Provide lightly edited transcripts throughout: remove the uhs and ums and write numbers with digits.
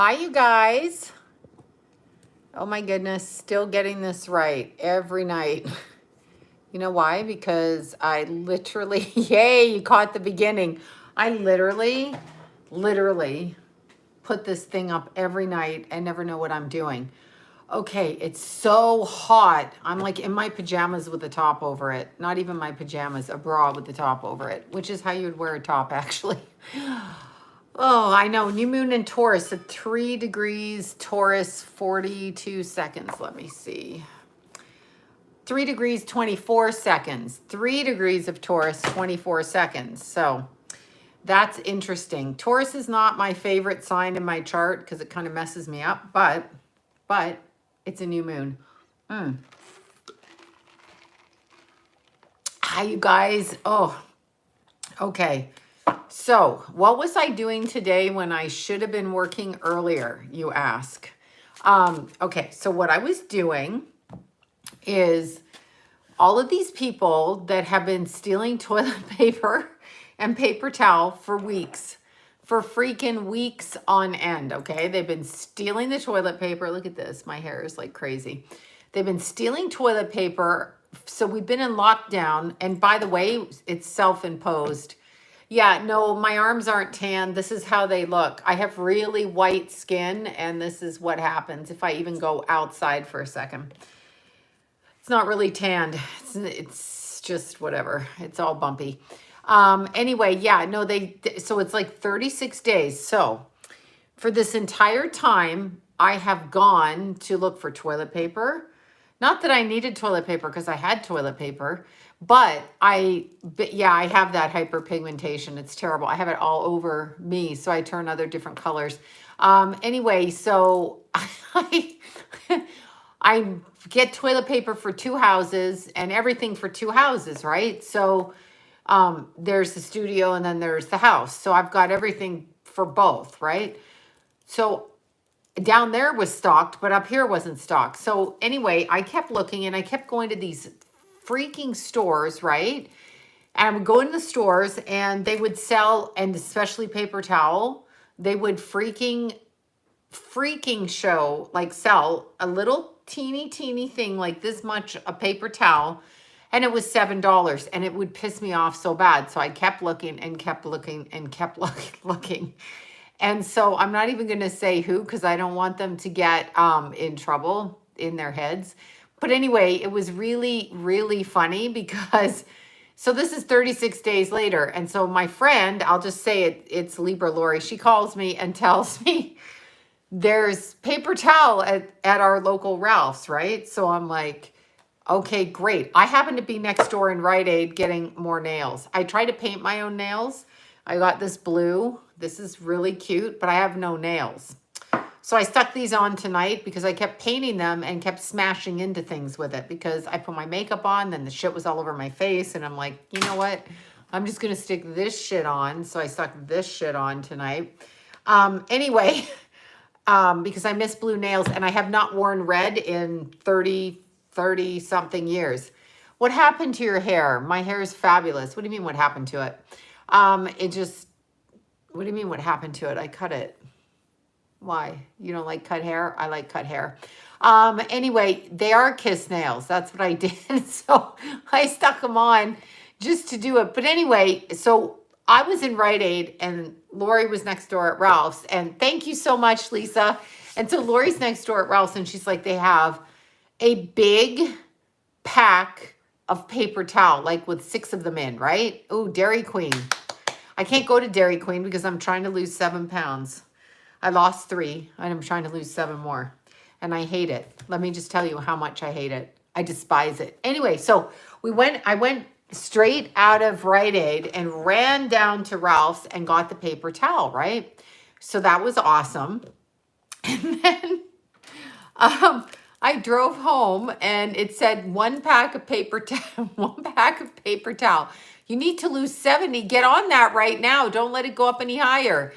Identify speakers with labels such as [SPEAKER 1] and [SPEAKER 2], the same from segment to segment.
[SPEAKER 1] Hi, you guys. Oh my goodness, still getting this right every night. You know why? Because I literally, yay, you caught the beginning. I literally put this thing up every night and never know what I'm doing. Okay, it's so hot. I'm like in my pajamas with a top over it. Not even my pajamas, a bra with the top over it, which is how you'd wear a top actually. Oh, I know. New moon in Taurus at 3 degrees, Taurus, 42 seconds. Let me see. 3 degrees, 24 seconds. 3 degrees of Taurus, 24 seconds. So that's interesting. Taurus is not my favorite sign in my chart because it kind of messes me up, but it's a new moon. Hi, you guys. Oh, okay. So, what was I doing today when I should have been working earlier, you ask? Okay, so what I was doing is all of these people that have been stealing toilet paper and paper towel for weeks, for freaking weeks on end, okay? They've been stealing the toilet paper. Look at this. My hair is like crazy. They've been stealing toilet paper. So we've been in lockdown. And by the way, it's self-imposed. Yeah, no, my arms aren't tan. This is how they look. I have really white skin, and this is what happens if I even go outside for a second. It's not really tanned. It's just whatever. It's all bumpy. Anyway, yeah, no, so it's like 36 days. So for this entire time, I have gone to look for toilet paper. Not that I needed toilet paper because I had toilet paper, but yeah, I have that hyperpigmentation. It's terrible. I have it all over me, so I turn other different colors. Anyway, so I get toilet paper for 2 houses and everything for 2 houses, right? So there's the studio and then there's the house. So I've got everything for both, right? So down there was stocked, but up here wasn't stocked. So anyway, I kept looking and I kept going to these freaking stores, right? And I would go into the stores and they would sell, and especially paper towel, they would freaking show, like sell a little teeny thing like this much, a paper towel, and it was $7, and it would piss me off so bad. So I kept looking and kept looking and kept looking. And so I'm not even going to say who, because I don't want them to get in trouble in their heads. But anyway, it was really funny because, so this is 36 days later. And so my friend, I'll just say it's Libra Lori, she calls me and tells me there's paper towel at our local Ralph's, right? So I'm like, okay, great. I happen to be next door in Rite Aid getting more nails. I tried to paint my own nails. I got this blue. This is really cute, but I have no nails. So I stuck these on tonight because I kept painting them and kept smashing into things with it because I put my makeup on, then the shit was all over my face. And I'm like, you know what? I'm just going to stick this shit on. So I stuck this shit on tonight. Anyway, because I miss blue nails and I have not worn red in 30 something years. What happened to your hair? My hair is fabulous. What do you mean what happened to it? What do you mean what happened to it? I cut it. Why? You don't like cut hair? I like cut hair. Anyway, they are kiss nails. That's what I did. So I stuck them on just to do it. But anyway, so I was in Rite Aid and Lori was next door at Ralph's. And thank you so much, Lisa. And so Lori's next door at Ralph's and she's like, they have a big pack of paper towel, like with 6 of them in, right? Oh, Dairy Queen. I can't go to Dairy Queen because I'm trying to lose 7 pounds. I lost 3 and I'm trying to lose 7 more. And I hate it. Let me just tell you how much I hate it. I despise it. Anyway, so I went straight out of Rite Aid and ran down to Ralph's and got the paper towel, right? So that was awesome. And then I drove home and it said 1 pack of paper towel, 1 pack of paper towel. You need to lose 70. Get on that right now. Don't let it go up any higher.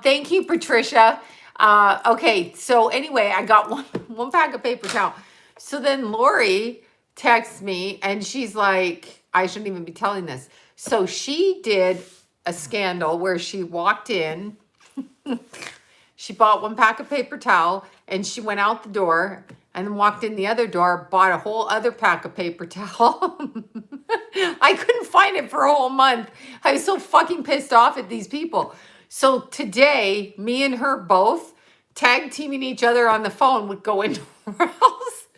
[SPEAKER 1] Thank you, Patricia. Okay, so anyway, I got one pack of paper towel. So then Lori texts me and she's like, I shouldn't even be telling this. So she did a scandal where she walked in She bought 1 pack of paper towel and she went out the door and then walked in the other door, bought a whole other pack of paper towel. I couldn't find it for a whole month. I was so fucking pissed off at these people. So today, me and her both tag teaming each other on the phone would go into her house,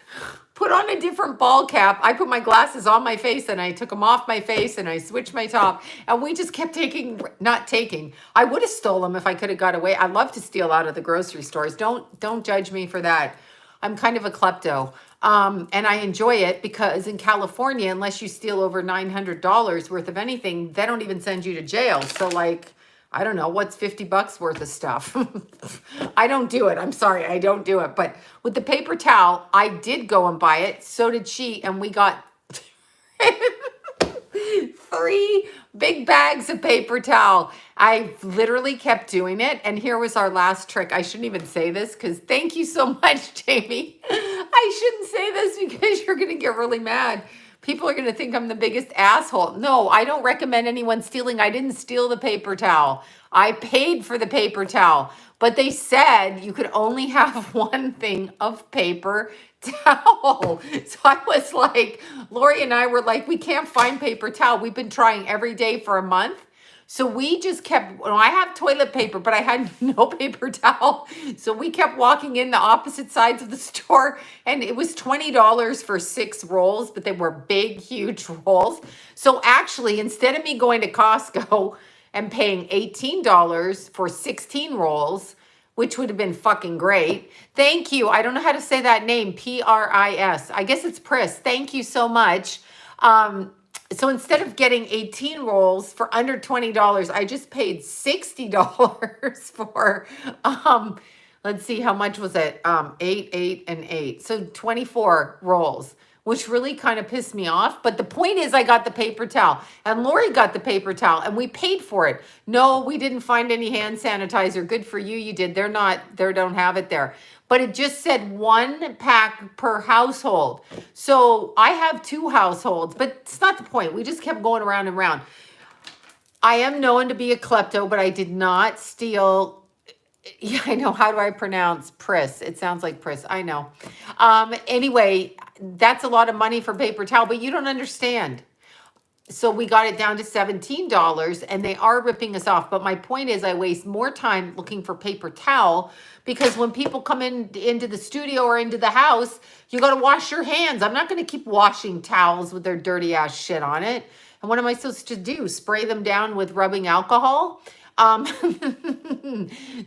[SPEAKER 1] put on a different ball cap. I put my glasses on my face and I took them off my face and I switched my top. And we just kept not taking. I would have stole them if I could have got away. I love to steal out of the grocery stores. Don't judge me for that. I'm kind of a klepto. And I enjoy it because in California, unless you steal over $900 worth of anything, they don't even send you to jail. So like, I don't know, what's 50 bucks worth of stuff? I don't do it. I'm sorry, I don't do it. But with the paper towel, I did go and buy it. So did she. And we got 3 big bags of paper towel. I literally kept doing it. And here was our last trick. I shouldn't even say this because thank you so much, Jamie. I shouldn't say this because you're going to get really mad. People are going to think I'm the biggest asshole. No, I don't recommend anyone stealing. I didn't steal the paper towel. I paid for the paper towel. But they said you could only have 1 thing of paper towel. So I was like, Lori and I were like, we can't find paper towel. We've been trying every day for a month. So we just kept, well, I have toilet paper, but I had no paper towel. So we kept walking in the opposite sides of the store and it was $20 for 6 rolls, but they were big, huge rolls. So actually, instead of me going to Costco and paying $18 for 16 rolls, which would have been fucking great. Thank you. I don't know how to say that name, P-R-I-S. I guess it's Pris. Thank you so much. So instead of getting 18 rolls for under $20, I just paid $60 for, let's see, how much was it? 8, and 8. So 24 rolls, which really kind of pissed me off. But the point is I got the paper towel and Lori got the paper towel and we paid for it. No, we didn't find any hand sanitizer. Good for you. You did. They don't have it there. But it just said 1 pack per household. So I have 2 households, but it's not the point. We just kept going around and around. I am known to be a klepto, but I did not steal. Yeah, I know. How do I pronounce Pris? It sounds like Pris. I know. Anyway, that's a lot of money for paper towel, but you don't understand. So we got it down to $17 and they are ripping us off. But my point is I waste more time looking for paper towel because when people come into the studio or into the house, you got to wash your hands. I'm not going to keep washing towels with their dirty ass shit on it. And what am I supposed to do? Spray them down with rubbing alcohol?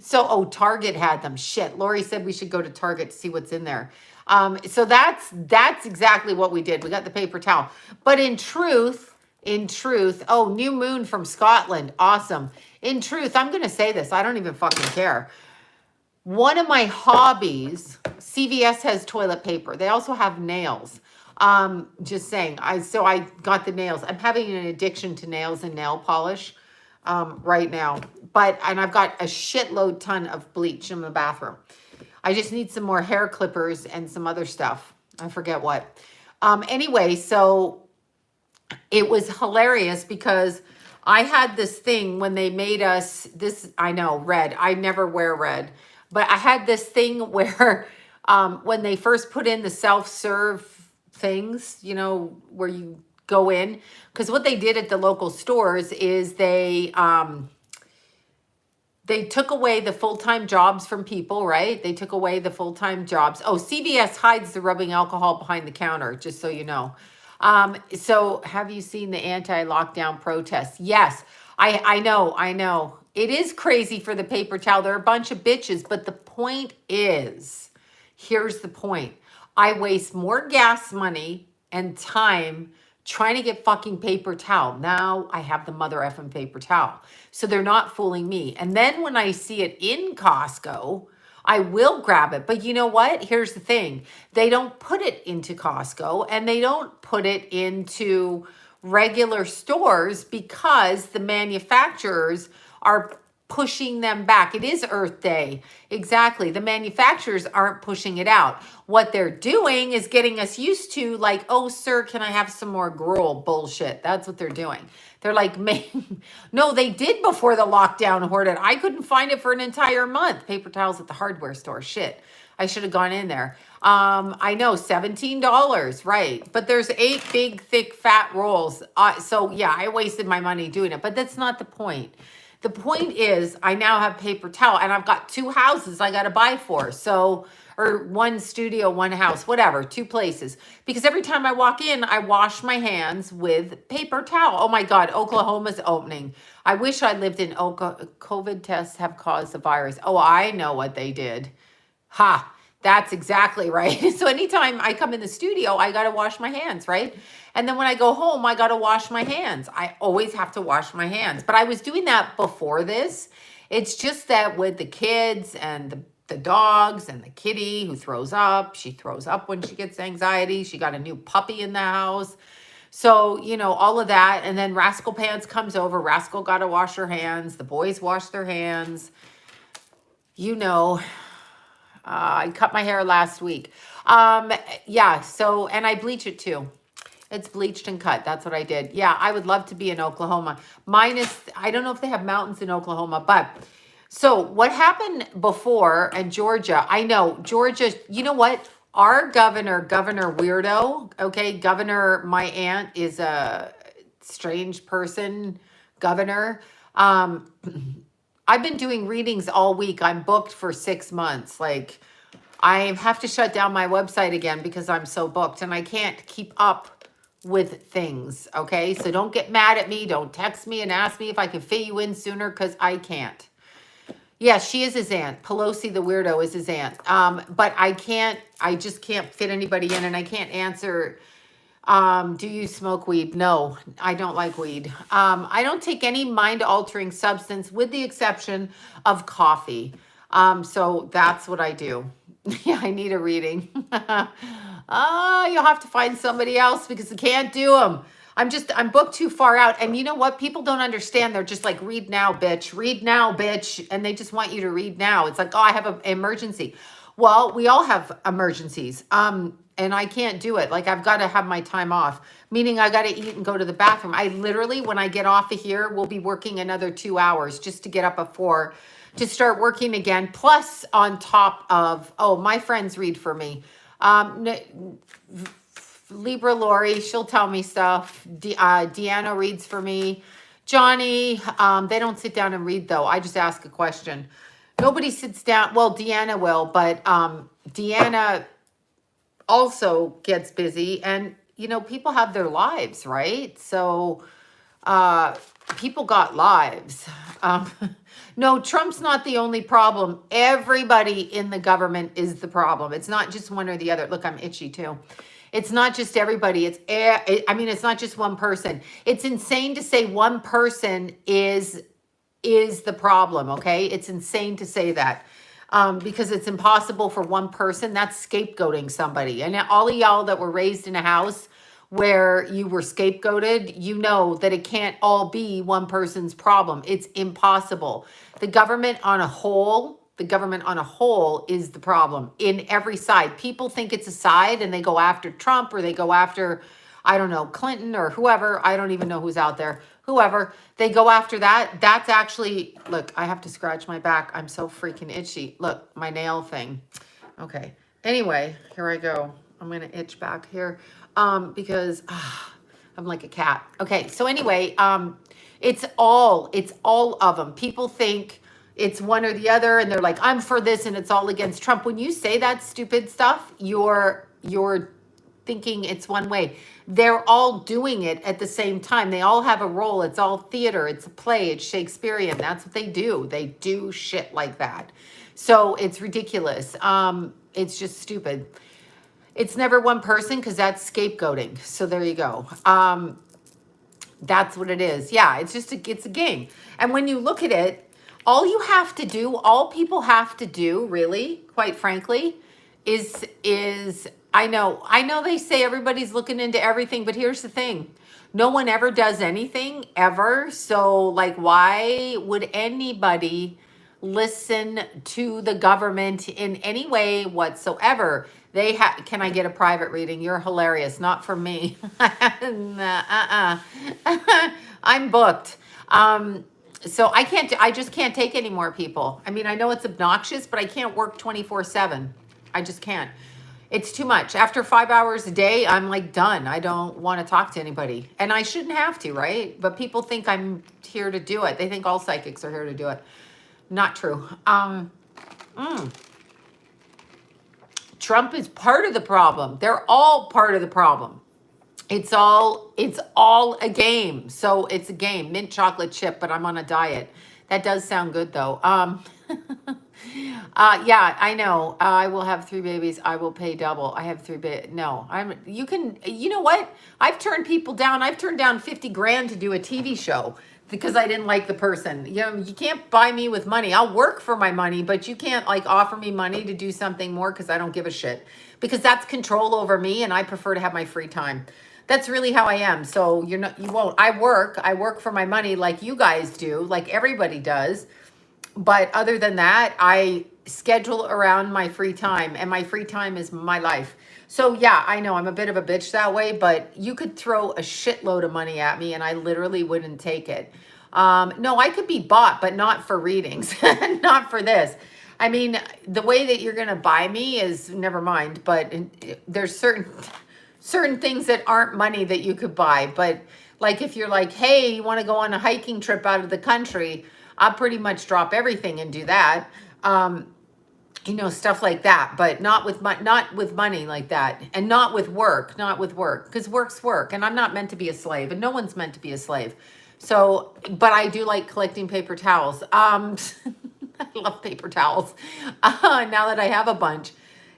[SPEAKER 1] So Target had them. Shit. Lori said we should go to Target to see what's in there. So that's exactly what we did. We got the paper towel. But in truth, oh, New Moon from Scotland. Awesome. In truth, I'm going to say this. I don't even fucking care. One of my hobbies, CVS has toilet paper. They also have nails. Just saying. So I got the nails. I'm having an addiction to nails and nail polish right now. And I've got a shitload ton of bleach in the bathroom. I just need some more hair clippers and some other stuff. I forget what. Anyway, so it was hilarious because I had this thing when they made us this, I know, red. I never wear red. But I had this thing where when they first put in the self-serve things, you know, where you go in. Because what they did at the local stores is they took away the full-time jobs from people, right? They took away the full-time jobs. Oh, CVS hides the rubbing alcohol behind the counter, just so you know. So have you seen the anti-lockdown protests? Yes, I know. It is crazy for the paper towel. They're a bunch of bitches, but the point is, here's the point. I waste more gas money and time trying to get fucking paper towel. Now I have the mother effing paper towel. So they're not fooling me. And then when I see it in Costco, I will grab it. But you know what? Here's the thing. They don't put it into Costco and they don't put it into regular stores because the manufacturers are pushing them back. It is Earth Day. Exactly. The manufacturers aren't pushing it out. What they're doing is getting us used to like, oh, sir, can I have some more gruel bullshit? That's what they're doing. They're like, no, they did before the lockdown hoarded. I couldn't find it for an entire month. Paper towels at the hardware store. Shit. I should have gone in there. I know, $17, right? But there's 8 big, thick, fat rolls. So yeah, I wasted my money doing it, but that's not the point. The point is, I now have paper towel, and I've got 2 houses I got to buy for. So, or 1 studio, 1 house, whatever, 2 places. Because every time I walk in, I wash my hands with paper towel. Oh my God, Oklahoma's opening. I wish I lived in Oklahoma. COVID tests have caused the virus. Oh, I know what they did. Ha, that's exactly right. So anytime I come in the studio, I got to wash my hands, right? And then when I go home, I got to wash my hands. I always have to wash my hands. But I was doing that before this. It's just that with the kids and the dogs and the kitty who throws up, she throws up when she gets anxiety. She got a new puppy in the house. So, you know, all of that. And then Rascal Pants comes over. Rascal got to wash her hands. The boys wash their hands. You know, I cut my hair last week. Yeah, so, and I bleach it too. It's bleached and cut. That's what I did. Yeah, I would love to be in Oklahoma. Minus, I don't know if they have mountains in Oklahoma, but so what happened before, and Georgia, I know, Georgia, you know what? Our Governor Weirdo, okay, Governor, my aunt is a strange person, governor. I've been doing readings all week. I'm booked for 6 months. Like, I have to shut down my website again because I'm so booked and I can't keep up with things, okay? So don't get mad at me. Don't text me and ask me if I can fit you in sooner because I can't. Yeah, she is his aunt. Pelosi, the weirdo, is his aunt. But I just can't fit anybody in, and I can't answer, do you smoke weed? No, I don't like weed. I don't take any mind-altering substance with the exception of coffee. So that's what I do. Yeah, I need a reading. You'll have to find somebody else because I can't do them. I'm booked too far out. And you know what? People don't understand. They're just like, read now, bitch. Read now, bitch. And they just want you to read now. It's like, oh, I have an emergency. Well, we all have emergencies. And I can't do it. Like, I've got to have my time off, meaning I got to eat and go to the bathroom. I literally, when I get off of here, will be working another 2 hours just to get up at 4 to start working again. Plus on top of, oh, my friends read for me. Libra Lori, she'll tell me stuff. Deanna reads for me. Johnny, they don't sit down and read though. I just ask a question. Nobody sits down. Well, Deanna will, but Deanna also gets busy, and you know, people have their lives, right? So people got lives. No, Trump's not the only problem. Everybody in the government is the problem. It's not just one or the other. Look, I'm itchy too. It's not just everybody. It's not just one person. It's insane to say one person is the problem, okay? It's insane to say that. Because it's impossible for one person. That's scapegoating somebody. And all of y'all that were raised in a house where you were scapegoated, you know that it can't all be one person's problem. It's impossible. The government on a whole is the problem in every side. People think it's a side and they go after Trump or they go after, I don't know, Clinton or whoever. I don't even know who's out there. Whoever, they go after that. That's actually, look, I have to scratch my back. I'm so freaking itchy. Look, my nail thing. Okay. Anyway, here I go. I'm going to itch back here because I'm like a cat. Okay. So anyway, it's all of them. People think it's one or the other and they're like, I'm for this and it's all against Trump. When you say that stupid stuff, you're thinking it's one way. They're all doing it at the same time. They all have a role. It's all theater. It's a play. It's Shakespearean. That's what they do. They do shit like that. So it's ridiculous. It's just stupid. It's never one person because that's scapegoating. So there you go. That's what it is. Yeah, it's a game. And when you look at it, all people have to do, really, quite frankly, is I know they say everybody's looking into everything, but here's the thing. No one ever does anything ever. So like, why would anybody listen to the government in any way whatsoever. Can I get a private reading? You're hilarious. Not for me. I'm booked. So I just can't take any more people. I mean, I know it's obnoxious, but I can't work 24/7. I just can't. It's too much. After 5 hours a day, I'm like done. I don't want to talk to anybody. And I shouldn't have to, right? But people think I'm here to do it. They think all psychics are here to do it. Not true. Trump is part of the problem. They're all part of the problem. It's all a game. So it's a game. Mint chocolate chip, but I'm on a diet. That does sound good though. Yeah, I know. I will have 3 babies. I will pay double. I have 3 babies. No, you know what? I've turned people down. I've turned down 50 grand to do a TV show because I didn't like the person. You know, you can't buy me with money. I'll work for my money, but you can't like offer me money to do something more because I don't give a shit. Because that's control over me and I prefer to have my free time. That's really how I am. So you won't. I work for my money like you guys do, like everybody does. But other than that, I schedule around my free time, and my free time is my life. So yeah, I know I'm a bit of a bitch that way, but you could throw a shitload of money at me and I literally wouldn't take it. No, I could be bought, but not for readings, not for this. I mean, the way that you're going to buy me is never mind, but there's certain things that aren't money that you could buy. But like if you're like, hey, you want to go on a hiking trip out of the country, I'll pretty much drop everything and do that. You know, stuff like that, but not with money like that, and not with work, because work's work, and I'm not meant to be a slave, and no one's meant to be a slave. So, but I do like collecting paper towels. I love paper towels. Now that I have a bunch.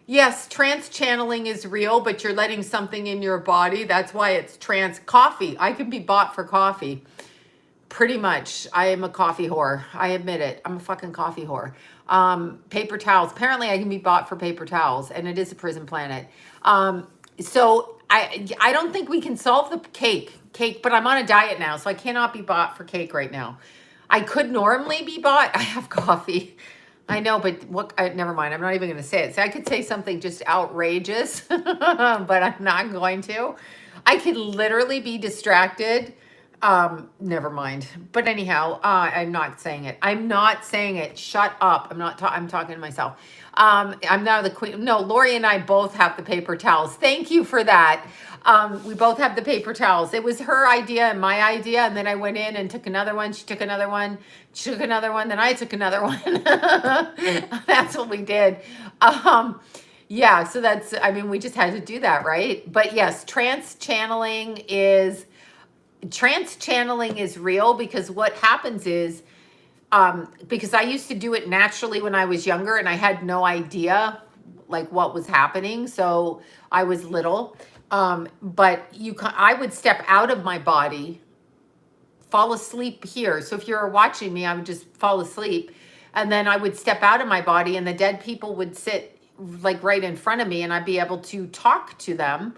[SPEAKER 1] Yes, trance channeling is real, but you're letting something in your body. That's why it's trance. Coffee. I can be bought for coffee. Pretty much. I am a coffee whore. I admit it. I'm a fucking coffee whore. Paper towels. Apparently I can be bought for paper towels, and it is a prison planet. So I don't think we can solve the cake, but I'm on a diet now, so I cannot be bought for cake right now. I could normally be bought. I have coffee. I know, but never mind. I'm not even going to say it. So I could say something just outrageous, but I'm not going to. I could literally be distracted. Never mind. But anyhow, I'm not saying it. I'm not saying it. Shut up. I'm talking to myself. I'm now the queen. No, Lori and I both have the paper towels. Thank you for that. We both have the paper towels. It was her idea and my idea. And then I went in and took another one. She took another one. She took another one. Then I took another one. That's what we did. Yeah. So we just had to do that, right? But yes, trance channeling is real, because what happens is, because I used to do it naturally when I was younger and I had no idea like what was happening. So I was little, but I would step out of my body, fall asleep here. So if you're watching me, I would just fall asleep, and then I would step out of my body and the dead people would sit like right in front of me and I'd be able to talk to them.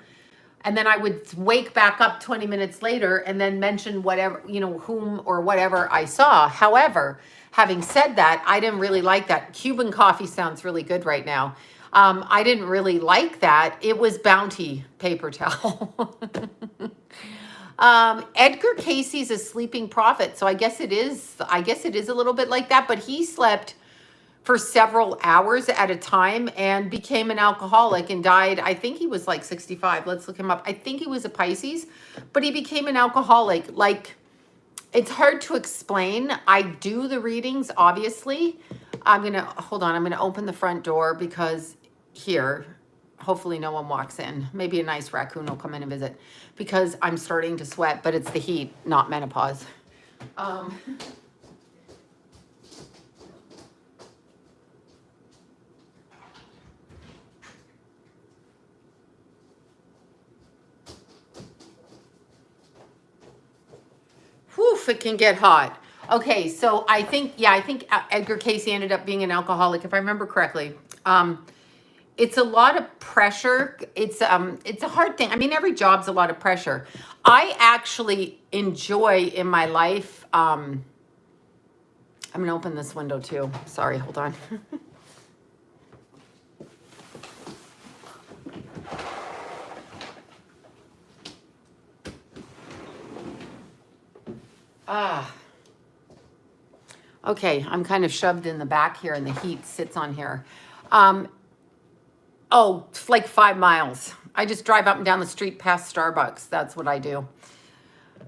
[SPEAKER 1] And then I would wake back up 20 minutes later and then mention whatever, whom or whatever I saw. However, having said that, I didn't really like that. Cuban coffee sounds really good right now. I didn't really like that. It was Bounty paper towel. Edgar Casey's a sleeping prophet. So I guess it is a little bit like that, but he slept for several hours at a time and became an alcoholic and died. I think he was like 65. Let's look him up. I think he was a Pisces, but he became an alcoholic. Like, it's hard to explain. I do the readings, obviously. Hold on. I'm going to open the front door because here, hopefully no one walks in. Maybe a nice raccoon will come in and visit, because I'm starting to sweat, but it's the heat, not menopause. Whew, it can get hot. Okay, so I think Edgar Casey ended up being an alcoholic, if I remember correctly. It's a lot of pressure. It's a hard thing. I mean, every job's a lot of pressure. I actually enjoy in my life I'm going to open this window too. Sorry, hold on. Okay, I'm kind of shoved in the back here and the heat sits on here. Oh, it's like 5 miles. I just drive up and down the street past Starbucks. That's what I do.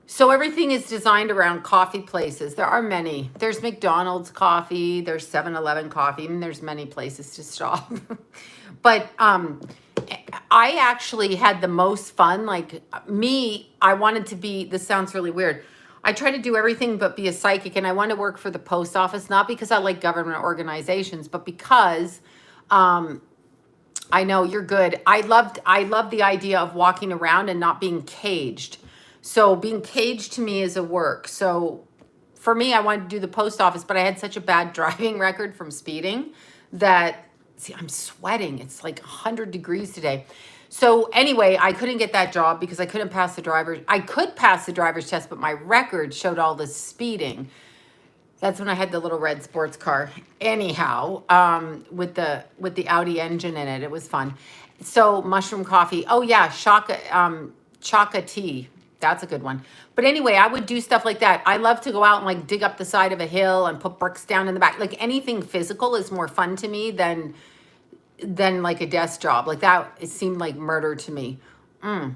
[SPEAKER 1] So everything is designed around coffee places. There are many. There's McDonald's coffee, there's 7-Eleven coffee, and there's many places to stop. But I actually had the most fun. Like me, I wanted to be, this sounds really weird. I try to do everything but be a psychic, and I want to work for the post office, not because I like government organizations, but because I know you're good. I love the idea of walking around and not being caged. So being caged to me is a work. So for me, I wanted to do the post office, but I had such a bad driving record from speeding that, see, I'm sweating. It's like 100 degrees today. So anyway, I couldn't get that job because I couldn't pass the driver's. I could pass the driver's test, but my record showed all this speeding. That's when I had the little red sports car. Anyhow, with the Audi engine in it, it was fun. So mushroom coffee. Oh yeah, Chaca tea. That's a good one. But anyway, I would do stuff like that. I love to go out and like dig up the side of a hill and put bricks down in the back. Like anything physical is more fun to me than like a desk job. Like that, it seemed like murder to me. I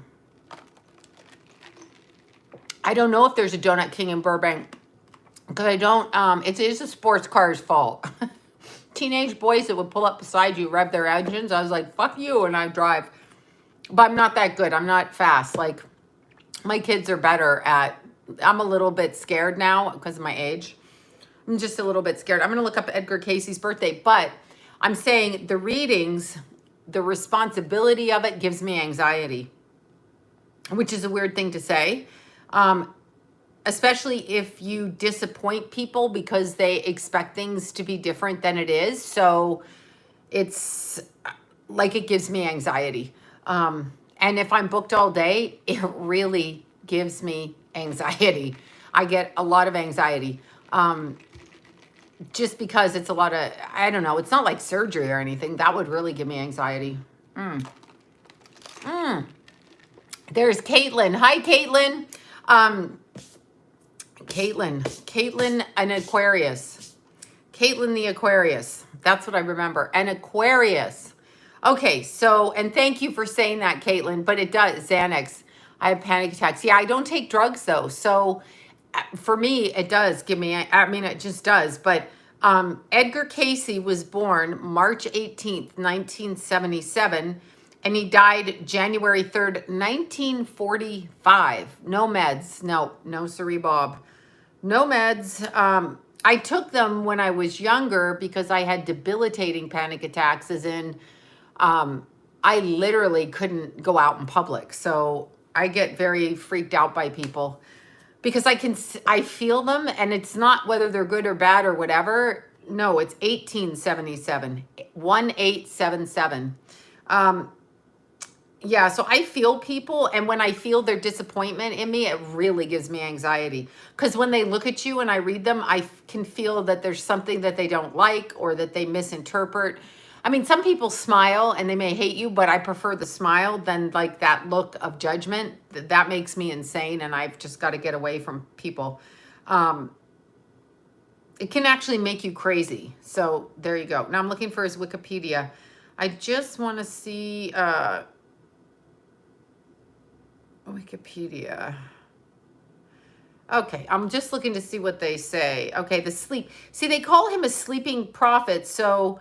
[SPEAKER 1] don't know if there's a Donut King in Burbank because I don't, it is a sports car's fault. Teenage boys that would pull up beside you, rev their engines. I was like, fuck you, and I drive. But I'm not that good. I'm not fast. Like, my kids are better at, I'm a little bit scared now because of my age. I'm just a little bit scared. I'm going to look up Edgar Casey's birthday, but I'm saying the readings, the responsibility of it gives me anxiety, which is a weird thing to say, especially if you disappoint people because they expect things to be different than it is. So it's like it gives me anxiety. And if I'm booked all day, it really gives me anxiety. I get a lot of anxiety just because it's a lot of, I don't know, it's not like surgery or anything. That would really give me anxiety. There's Caitlin. Hi, Caitlin. Caitlin, an Aquarius. Caitlin the Aquarius. That's what I remember. An Aquarius. Okay, so, and thank you for saying that, Caitlin, but it does, Xanax. I have panic attacks. Yeah, I don't take drugs, though. So, for me, it does give me, I mean, it just does. But Edgar Casey was born March 18th, 1977, and he died January 3rd, 1945. No meds. No siree, Bob. No meds. I took them when I was younger because I had debilitating panic attacks, as in, I literally couldn't go out in public. So I get very freaked out by people because I feel them, and it's not whether they're good or bad or whatever. No, it's 1877, 1877. Yeah, so I feel people, and when I feel their disappointment in me, it really gives me anxiety. Because when they look at you and I read them, I can feel that there's something that they don't like or that they misinterpret. I mean, some people smile and they may hate you, but I prefer the smile than like that look of judgment. That makes me insane, and I've just got to get away from people. It can actually make you crazy. So there you go. Now I'm looking for his Wikipedia. I just want to see Wikipedia. Okay, I'm just looking to see what they say. Okay, the sleep. See, they call him a sleeping prophet. So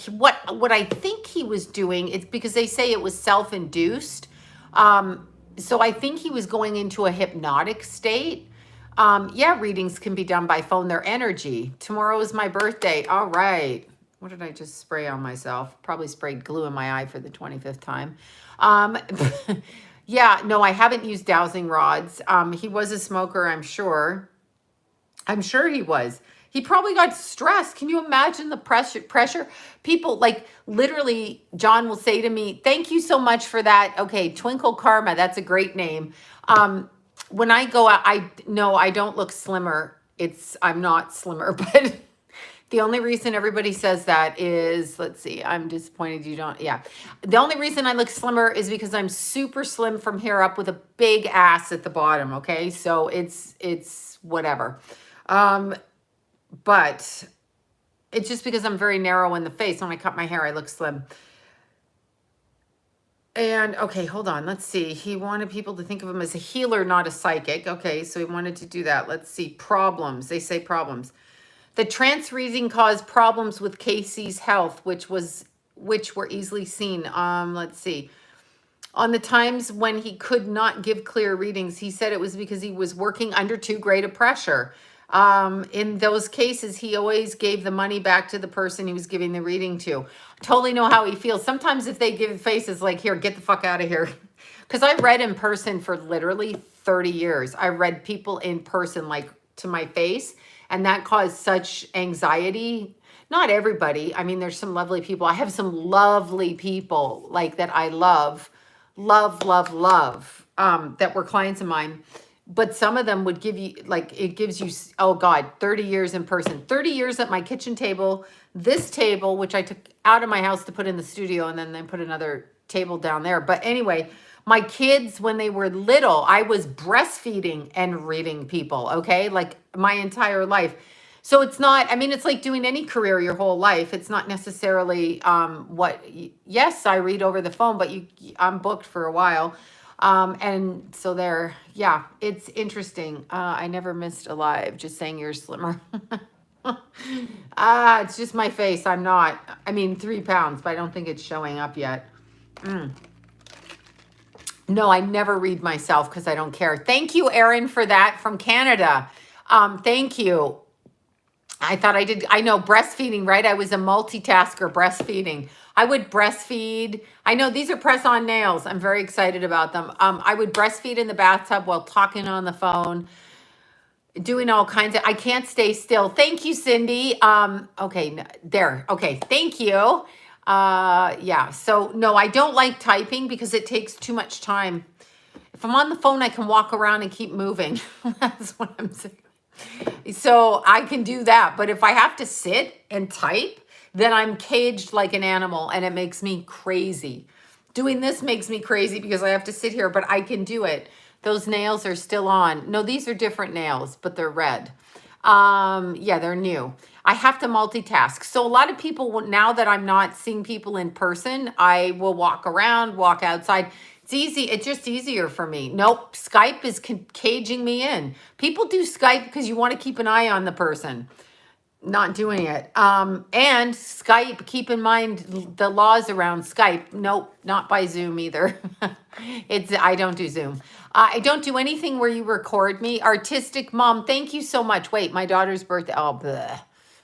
[SPEAKER 1] what I think he was doing, it's because they say it was self-induced. So I think he was going into a hypnotic state. Yeah, readings can be done by phone. Their energy. Tomorrow is my birthday. All right. What did I just spray on myself? Probably sprayed glue in my eye for the 25th time. Yeah, no, I haven't used dowsing rods. He was a smoker, I'm sure. I'm sure he was. He probably got stressed. Can you imagine the pressure? People, like, literally, John will say to me, thank you so much for that. Okay, Twinkle Karma, that's a great name. When I go out, I don't look slimmer. I'm not slimmer, but the only reason everybody says that is, let's see, I'm disappointed you don't, yeah. The only reason I look slimmer is because I'm super slim from here up with a big ass at the bottom, okay? So it's whatever. But it's just because I'm very narrow in the face. When I cut my hair, I look slim. And okay, hold on. Let's see. He wanted people to think of him as a healer, not a psychic. Okay, so he wanted to do that. Let's see. Problems. They say problems. The trance reading caused problems with Casey's health, which were easily seen. Let's see. On the times when he could not give clear readings, he said it was because he was working under too great a pressure. In those cases, he always gave the money back to the person he was giving the reading to. Totally know how he feels. Sometimes if they give faces like, here, get the fuck out of here. Because I read in person for literally 30 years. I read people in person, like to my face, and that caused such anxiety. Not everybody. I mean, there's some lovely people. I have some lovely people like that I love, that were clients of mine. But some of them would give you, like, it gives you, oh God, 30 years in person, 30 years at my kitchen table, this table, which I took out of my house to put in the studio, and then they put another table down there. But anyway, my kids, when they were little, I was breastfeeding and reading people, okay? Like my entire life. So it's not, I mean, it's like doing any career your whole life. It's not necessarily yes, I read over the phone, but I'm booked for a while. And so there, yeah, it's interesting. I never missed a live, just saying you're slimmer. It's just my face. I'm not, I mean, 3 pounds, but I don't think it's showing up yet. No, I never read myself because I don't care. Thank you, Erin, for that from Canada. Thank you. I thought I did. I know breastfeeding, right? I was a multitasker breastfeeding. I would breastfeed. I know these are press-on nails. I'm very excited about them. I would breastfeed in the bathtub while talking on the phone, doing all kinds of, I can't stay still. Thank you, Cindy. Okay, there. Okay, thank you. Yeah, so no, I don't like typing because it takes too much time. If I'm on the phone, I can walk around and keep moving. That's what I'm saying. So I can do that. But if I have to sit and type, then I'm caged like an animal and it makes me crazy. Doing this makes me crazy because I have to sit here, but I can do it. Those nails are still on. No, these are different nails, but they're red. Yeah, they're new. I have to multitask. So a lot of people, now that I'm not seeing people in person, I will walk around, walk outside. It's easy. It's just easier for me. Nope. Skype is caging me in. People do Skype because you want to keep an eye on the person. Not doing it. And Skype, keep in mind the laws around Skype. Nope, not by Zoom either. I don't do Zoom. I don't do anything where you record me. Artistic Mom, thank you so much. Wait, my daughter's birthday. Oh, bleh.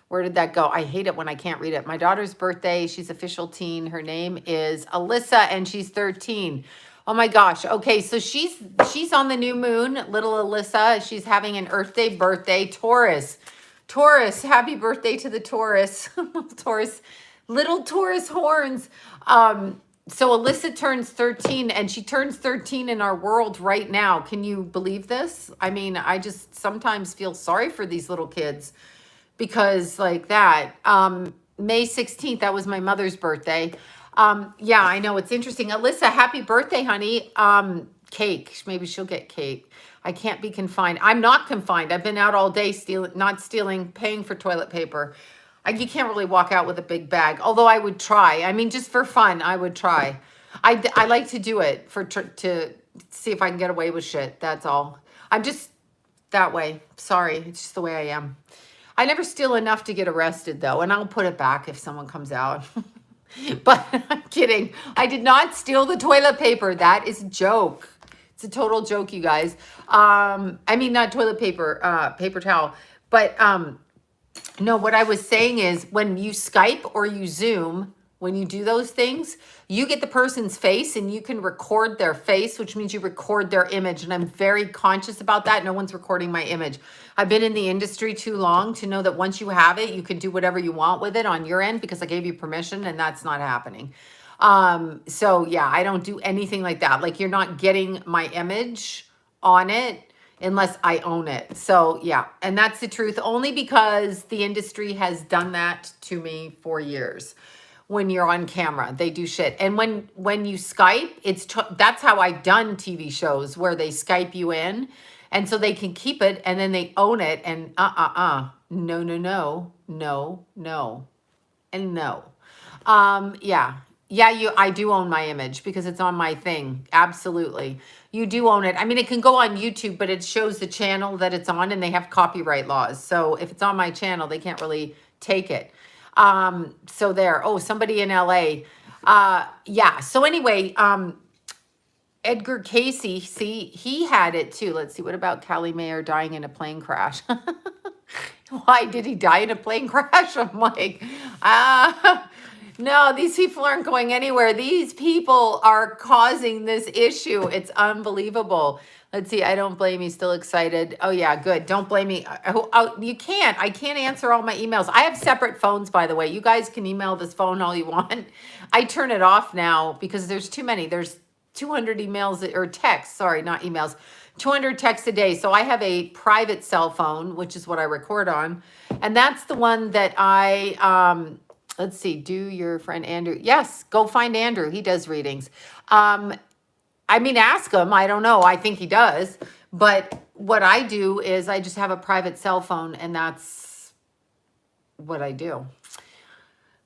[SPEAKER 1] Where did that go? I hate it when I can't read it. My daughter's birthday. She's official teen. Her name is Alyssa, and she's 13. Oh my gosh. Okay, so she's on the new moon, little Alyssa. She's having an Earth Day birthday. Taurus, happy birthday to the Taurus. Taurus, little Taurus horns. So Alyssa turns 13, and she turns 13 in our world right now. Can you believe this? I mean, I just sometimes feel sorry for these little kids because like that. May 16th, that was my mother's birthday. Yeah, I know, it's interesting. Alyssa, happy birthday, honey. Cake, maybe she'll get cake. I can't be confined. I'm not confined. I've been out all day not stealing, paying for toilet paper. You can't really walk out with a big bag, although I would try. I mean, just for fun, I would try. I like to do it to see if I can get away with shit. That's all. I'm just that way. Sorry, it's just the way I am. I never steal enough to get arrested, though, and I'll put it back if someone comes out. But I'm kidding. I did not steal the toilet paper. That is a joke. It's a total joke, you guys. I mean, not toilet paper, paper towel. But no, what I was saying is when you Skype or you Zoom, when you do those things, you get the person's face and you can record their face, which means you record their image. And I'm very conscious about that. No one's recording my image. I've been in the industry too long to know that once you have it, you can do whatever you want with it on your end because I gave you permission, and that's not happening. So yeah, I don't do anything like that. Like, you're not getting my image on it unless I own it. So yeah, and that's the truth, only because the industry has done that to me for years. When you're on camera, they do shit. And when you Skype, that's how I've done TV shows where they Skype you in, and so they can keep it and then they own it, and no, no, no, no, no, and no. Yeah. Yeah, I do own my image because it's on my thing. Absolutely. You do own it. I mean, it can go on YouTube, but it shows the channel that it's on and they have copyright laws. So if it's on my channel, they can't really take it. So there. Oh, somebody in LA. Yeah. So anyway, Edgar Casey, see, he had it too. Let's see. What about Callie Mayer dying in a plane crash? Why did he die in a plane crash? I'm like, no, these people aren't going anywhere. These people are causing this issue. It's unbelievable. Let's see. I don't blame you. Still excited. Oh yeah, good. Don't blame me. You can't. I can't answer all my emails. I have separate phones, by the way. You guys can email this phone all you want. I turn it off now because there's too many. There's 200 emails or texts. Sorry, not emails. 200 texts a day. So I have a private cell phone, which is what I record on. And that's the one that let's see, do your friend Andrew. Yes, go find Andrew. He does readings. I mean, ask him. I don't know. I think he does. But what I do is I just have a private cell phone, and that's what I do.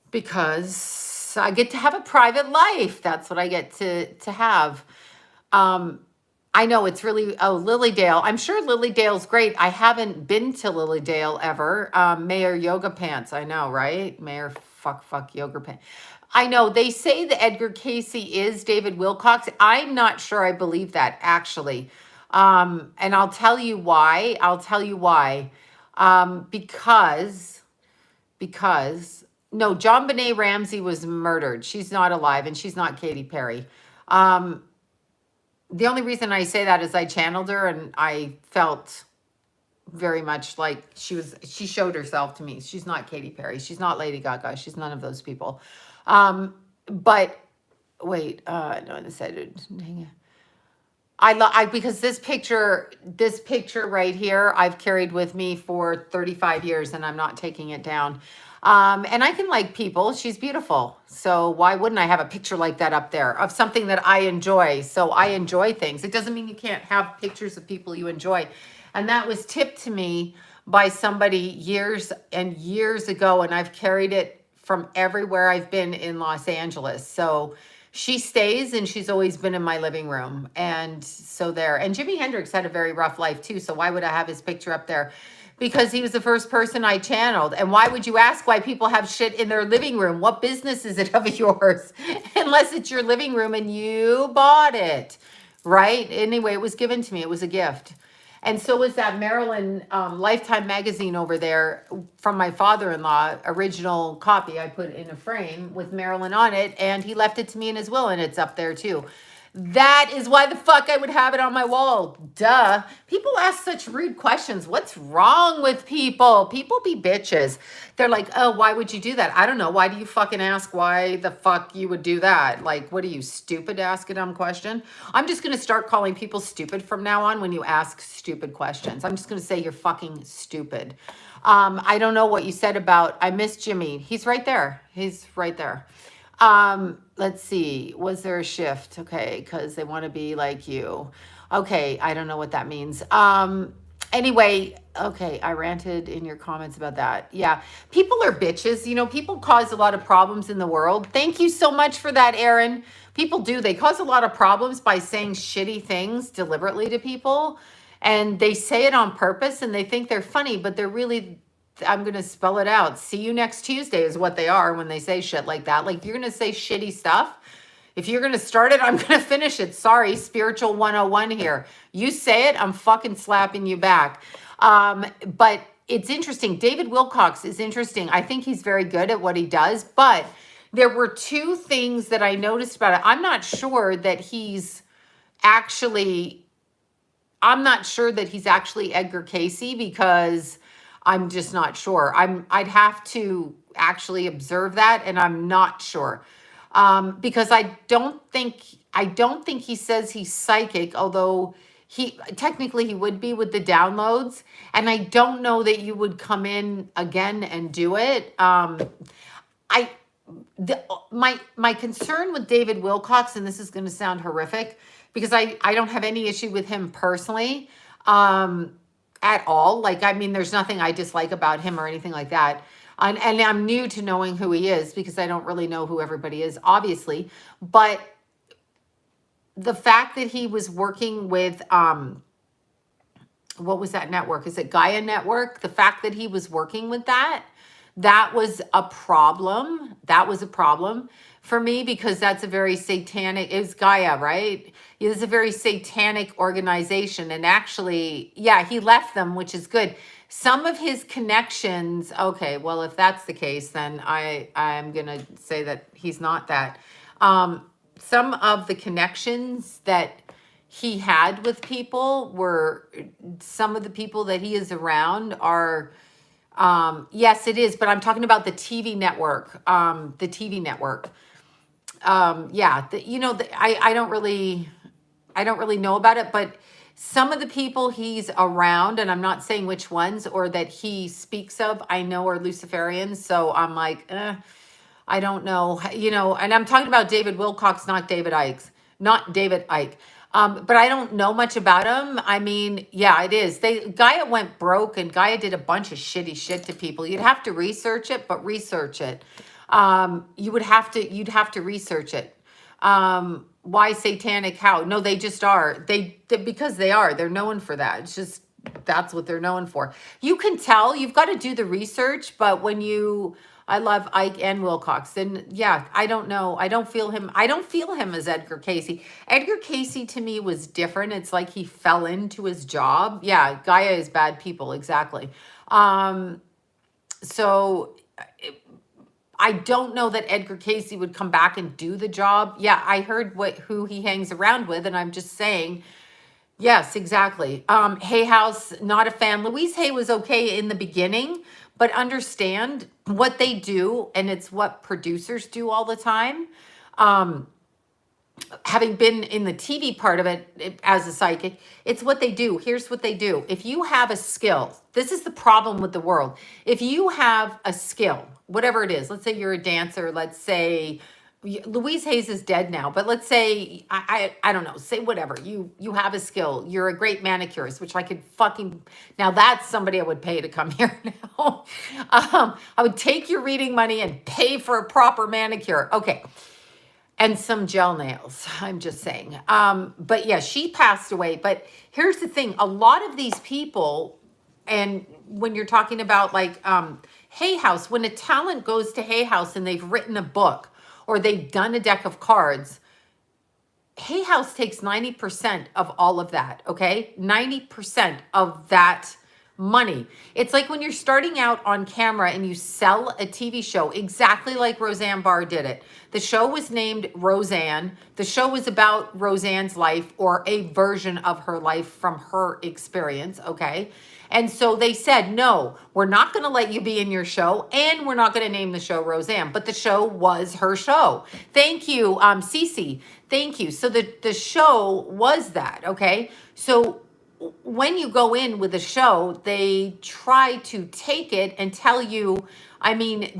[SPEAKER 1] Because I get to have a private life. That's what I get to have. I know it's really, Lilydale. I'm sure Lilydale's great. I haven't been to Lilydale ever. Mayor Yoga Pants. I know, right? Mayor fuck yoga pants. I know they say that Edgar Casey is David Wilcox. I'm not sure I believe that, actually. And I'll tell you why. Because no, John Benet Ramsey was murdered. She's not alive, and she's not Katy Perry. The only reason I say that is I channeled her and I felt very much like she showed herself to me. She's not Katy Perry. She's not Lady Gaga. She's none of those people. But wait, no, I said, because this picture right here, I've carried with me for 35 years and I'm not taking it down. And I can like people. She's beautiful. So why wouldn't I have a picture like that up there of something that I enjoy? So I enjoy things. It doesn't mean you can't have pictures of people you enjoy. And that was tipped to me by somebody years and years ago. And I've carried it from everywhere I've been in Los Angeles. So she stays, and she's always been in my living room. And so there. And Jimi Hendrix had a very rough life too. So why would I have his picture up there? Because he was the first person I channeled. And why would you ask why people have shit in their living room? What business is it of yours? Unless it's your living room and you bought it, right? Anyway, it was given to me. It was a gift. And so was that Marilyn Lifetime magazine over there from my father-in-law, original copy I put in a frame with Marilyn on it. And he left it to me in his will, and it's up there too. That is why the fuck I would have it on my wall. Duh. People ask such rude questions. What's wrong with people? People be bitches. They're like, oh, why would you do that? I don't know. Why do you fucking ask why the fuck you would do that? Like, what are you, stupid to ask a dumb question? I'm just going to start calling people stupid from now on when you ask stupid questions. I'm just going to say you're fucking stupid. I don't know what you said about, I miss Jimmy. He's right there. He's right there. Let's see. Was there a shift? Okay. Cause they want to be like you. Okay. I don't know what that means. Anyway, okay. I ranted in your comments about that. Yeah. People are bitches. You know, people cause a lot of problems in the world. Thank you so much for that, Aaron. People do. They cause a lot of problems by saying shitty things deliberately to people. And they say it on purpose and they think they're funny, but they're really, I'm going to spell it out. See you next Tuesday is what they are when they say shit like that. Like, you're going to say shitty stuff. If you're going to start it, I'm going to finish it. Sorry, spiritual 101 here. You say it, I'm fucking slapping you back. But it's interesting. David Wilcox is interesting. I think he's very good at what he does. But there were two things that I noticed about it. I'm not sure that he's actually Edgar Casey, because I'm just not sure. I'd have to actually observe that, and I'm not sure. Because I don't think he says he's psychic, although technically he would be with the downloads, and I don't know that you would come in again and do it. I my concern with David Wilcox, and this is going to sound horrific because I don't have any issue with him personally, at all. Like, I mean, there's nothing I dislike about him or anything like that. And I'm new to knowing who he is because I don't really know who everybody is, obviously. But the fact that he was working with, what was that network? Is it Gaia Network? The fact that he was working with that was a problem. That was a problem for me because that's a very satanic, it was Gaia, right? It is a very satanic organization. And actually, yeah, he left them, which is good. Some of his connections, okay, well, if that's the case, then I'm going to say that he's not that. Some of the connections that he had with people were, some of the people that he is around are, yes, it is, but I'm talking about the TV network, the TV network. Yeah, I don't really know about it, but some of the people he's around, and I'm not saying which ones or that he speaks of, I know are Luciferians. So I'm like, I don't know, and I'm talking about David Wilcox, not David Icke. But I don't know much about him. I mean, yeah, it is. Gaia went broke and Gaia did a bunch of shitty shit to people. You'd have to research it, but research it. You'd have to research it. Why satanic? How? No, they just are. Because they are. They're known for that. It's just, that's what they're known for. You can tell. You've got to do the research, but I love Ike and Wilcox. And yeah, I don't know. I don't feel him as Edgar Casey. Edgar Casey to me was different. It's like he fell into his job. Yeah, Gaia is bad people. Exactly. So I don't know that Edgar Casey would come back and do the job. Yeah, I heard who he hangs around with, and I'm just saying, yes, exactly. Hay House, not a fan. Louise Hay was okay in the beginning, but understand what they do, and it's what producers do all the time. Having been in the TV part of it as a psychic, it's what they do. Here's what they do. If you have a skill, this is the problem with the world. If you have a skill, whatever it is, let's say you're a dancer, let's say Louise Hayes is dead now, but let's say, I don't know, say whatever, you have a skill, you're a great manicurist, which I could now that's somebody I would pay to come here now. I would take your reading money and pay for a proper manicure. Okay. And some gel nails, I'm just saying. But yeah, she passed away. But here's the thing. A lot of these people, and when you're talking about like Hay House, when a talent goes to Hay House and they've written a book or they've done a deck of cards, Hay House takes 90% of all of that, okay? 90% of that money. It's like when you're starting out on camera and you sell a TV show, exactly like Roseanne Barr did it. The show was named Roseanne. The show was about Roseanne's life or a version of her life from her experience, okay? And so they said, no, we're not going to let you be in your show, and we're not going to name the show Roseanne, but the show was her show. Thank you, Cece. Thank you. So the show was that, okay? So when you go in with a show, they try to take it and tell you, like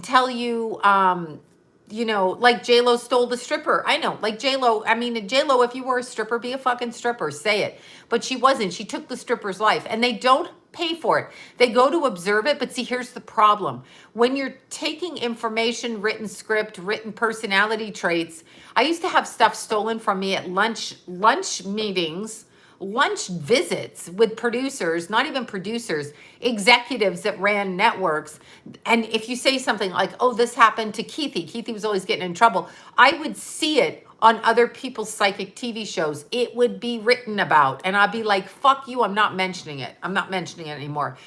[SPEAKER 1] J-Lo stole the stripper. I know, like J-Lo, J-Lo, if you were a stripper, be a fucking stripper, say it. But she wasn't. She took the stripper's life, and they don't pay for it. They go to observe it, but see, here's the problem. When you're taking information, written script, written personality traits, I used to have stuff stolen from me at lunch meetings, lunch visits with producers, not even producers, executives that ran networks. And if you say something like, oh, this happened to Keithy was always getting in trouble, I would see it on other people's psychic TV shows. It would be written about, and I'd be like, fuck you, I'm not mentioning it. I'm not mentioning it anymore.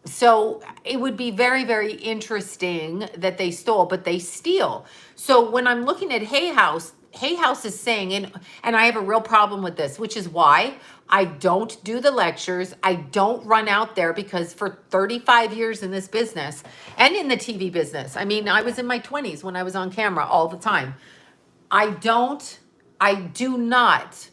[SPEAKER 1] So it would be very, very interesting that they stole, but they steal. So when I'm looking at Hay House is saying, and I have a real problem with this, which is why I don't do the lectures. I don't run out there, because for 35 years in this business and in the TV business, I was in my 20s when I was on camera all the time. I do not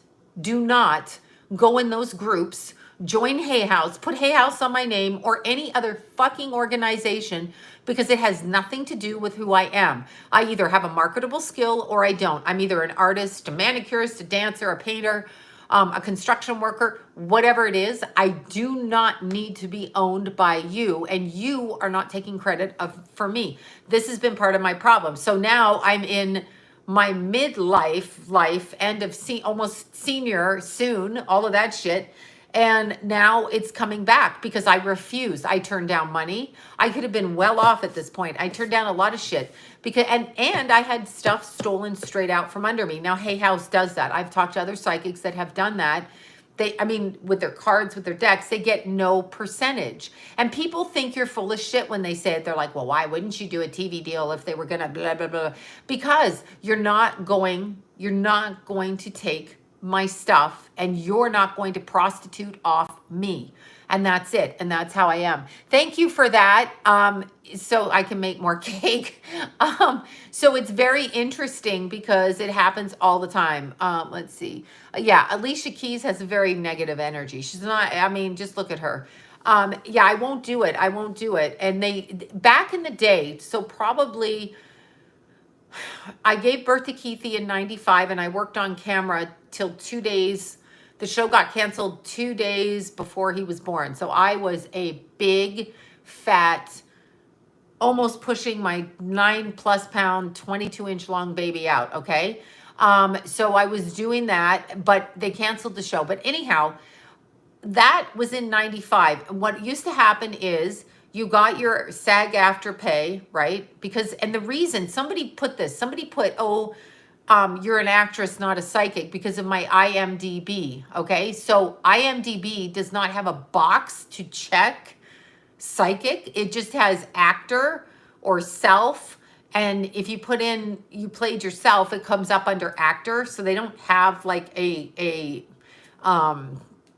[SPEAKER 1] go in those groups, join Hay House, put Hay House on my name or any other fucking organization, because it has nothing to do with who I am. I either have a marketable skill or I don't. I'm either an artist, a manicurist, a dancer, a painter, a construction worker, whatever it is. I do not need to be owned by you, and you are not taking credit for me. This has been part of my problem. So now I'm in my midlife life, end of almost senior soon, all of that shit. And now it's coming back because I refused. I turned down money. I could have been well off at this point. I turned down a lot of shit because and I had stuff stolen straight out from under me. Now Hay House does that. I've talked to other psychics that have done that. I mean, with their cards, with their decks, they get no percentage. And people think you're full of shit when they say it. They're like, well, why wouldn't you do a TV deal if they were gonna blah, blah, blah? Because you're not going to take my stuff, and you're not going to prostitute off me. And that's it. And that's how I am. Thank you for that. So I can make more cake. So it's very interesting because it happens all the time. Let's see. Yeah, Alicia Keys has a very negative energy. She's not, I mean, just look at her. Yeah, I won't do it. I won't do it. And back in the day, so probably I gave birth to Keithy in 95 and I worked on camera till 2 days. The show got canceled 2 days before he was born. So I was a big, fat, almost pushing my 9+ pound, 22-inch long baby out. Okay. So I was doing that, but they canceled the show. But anyhow, that was in 95. What used to happen is you got your SAG after pay, right? Because, and the reason somebody put, you're an actress, not a psychic, because of my IMDb. Okay. So IMDb does not have a box to check psychic. It just has actor or self. And if you put in, you played yourself, it comes up under actor. So they don't have like a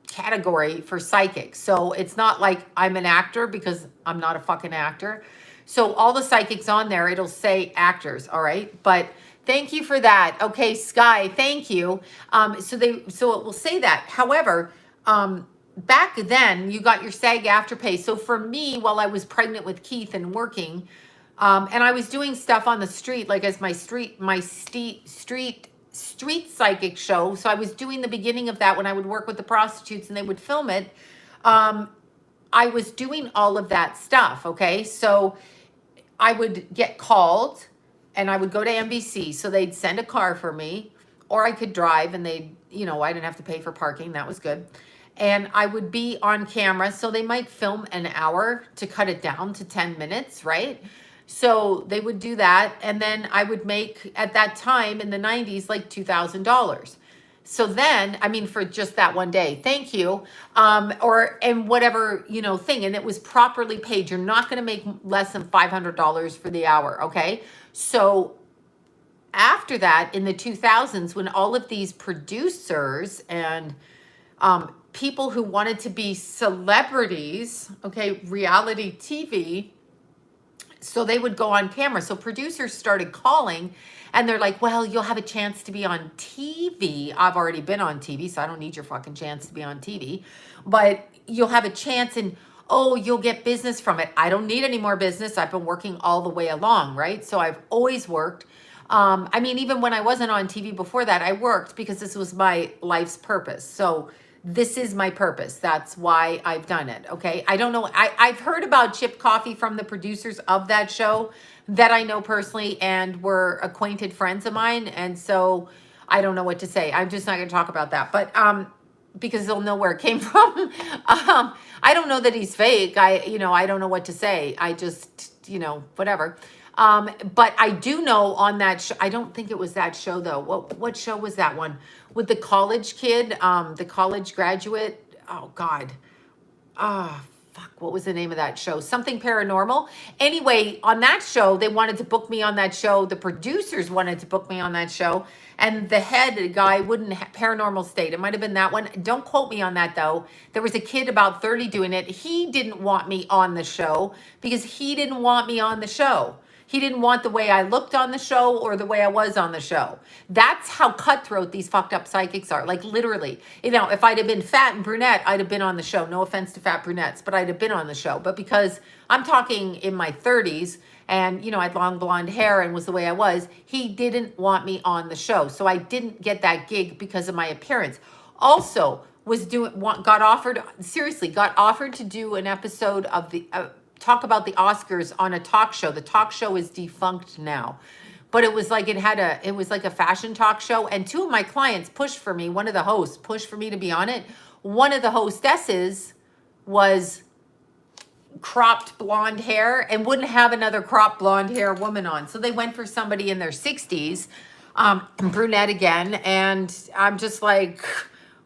[SPEAKER 1] category for psychic. So it's not like I'm an actor because I'm not a fucking actor. So all the psychics on there, it'll say actors. All right. But thank you for that. Okay, Sky, thank you. So it will say that. However, back then you got your SAG after pay. So for me, while I was pregnant with Keith and working, and I was doing stuff on the street, like as my street psychic show. So I was doing the beginning of that when I would work with the prostitutes and they would film it. I was doing all of that stuff. Okay. So I would get called and I would go to NBC. So they'd send a car for me, or I could drive and I didn't have to pay for parking. That was good. And I would be on camera. So they might film an hour to cut it down to 10 minutes, right? So they would do that. And then I would make, at that time in the 90s, like $2,000. So then, I mean, for just that one day, thank you. And whatever, thing. And it was properly paid. You're not going to make less than $500 for the hour. Okay. So after that, in the 2000s, when all of these producers and people who wanted to be celebrities, okay, reality TV, so they would go on camera. So producers started calling and they're like, well, you'll have a chance to be on TV. I've already been on TV, so I don't need your fucking chance to be on TV. But you'll have a chance and, oh, you'll get business from it. I don't need any more business. I've been working all the way along, right? So I've always worked. I mean, even when I wasn't on TV before that, I worked because this was my life's purpose. So this is my purpose. That's why I've done it. Okay. I don't know. I've heard about Chip Coffey from the producers of that show that I know personally and were acquainted friends of mine. And so I don't know what to say. I'm just not going to talk about that, but, because they'll know where it came from. I don't know that he's fake. I don't know what to say. I just, whatever. But I do know on that show, I don't think it was that show though. What show was that one? With the college kid, the college graduate. Oh God. Fuck, what was the name of that show? Something Paranormal. Anyway, on that show, they wanted to book me on that show. The producers wanted to book me on that show. And the head guy wouldn't, Paranormal State. It might have been that one. Don't quote me on that though. There was a kid about 30 doing it. He didn't want me on the show because he didn't want me on the show. He didn't want the way I looked on the show or the way I was on the show. That's how cutthroat these fucked up psychics are. Like literally, you know, if I'd have been fat and brunette, I'd have been on the show. No offense to fat brunettes, but I'd have been on the show. But because I'm talking in my 30s and, you know, I had long blonde hair and was the way I was, he didn't want me on the show. So I didn't get that gig because of my appearance. Also, got offered to do an episode of the talk about the Oscars on a talk show. The talk show is defunct now, but it was like it was like a fashion talk show, and two of my clients pushed for me. One of the hosts pushed for me to be on it. One of the hostesses was cropped blonde hair and wouldn't have another cropped blonde hair woman on, so they went for somebody in their 60s, brunette again, and I'm just like,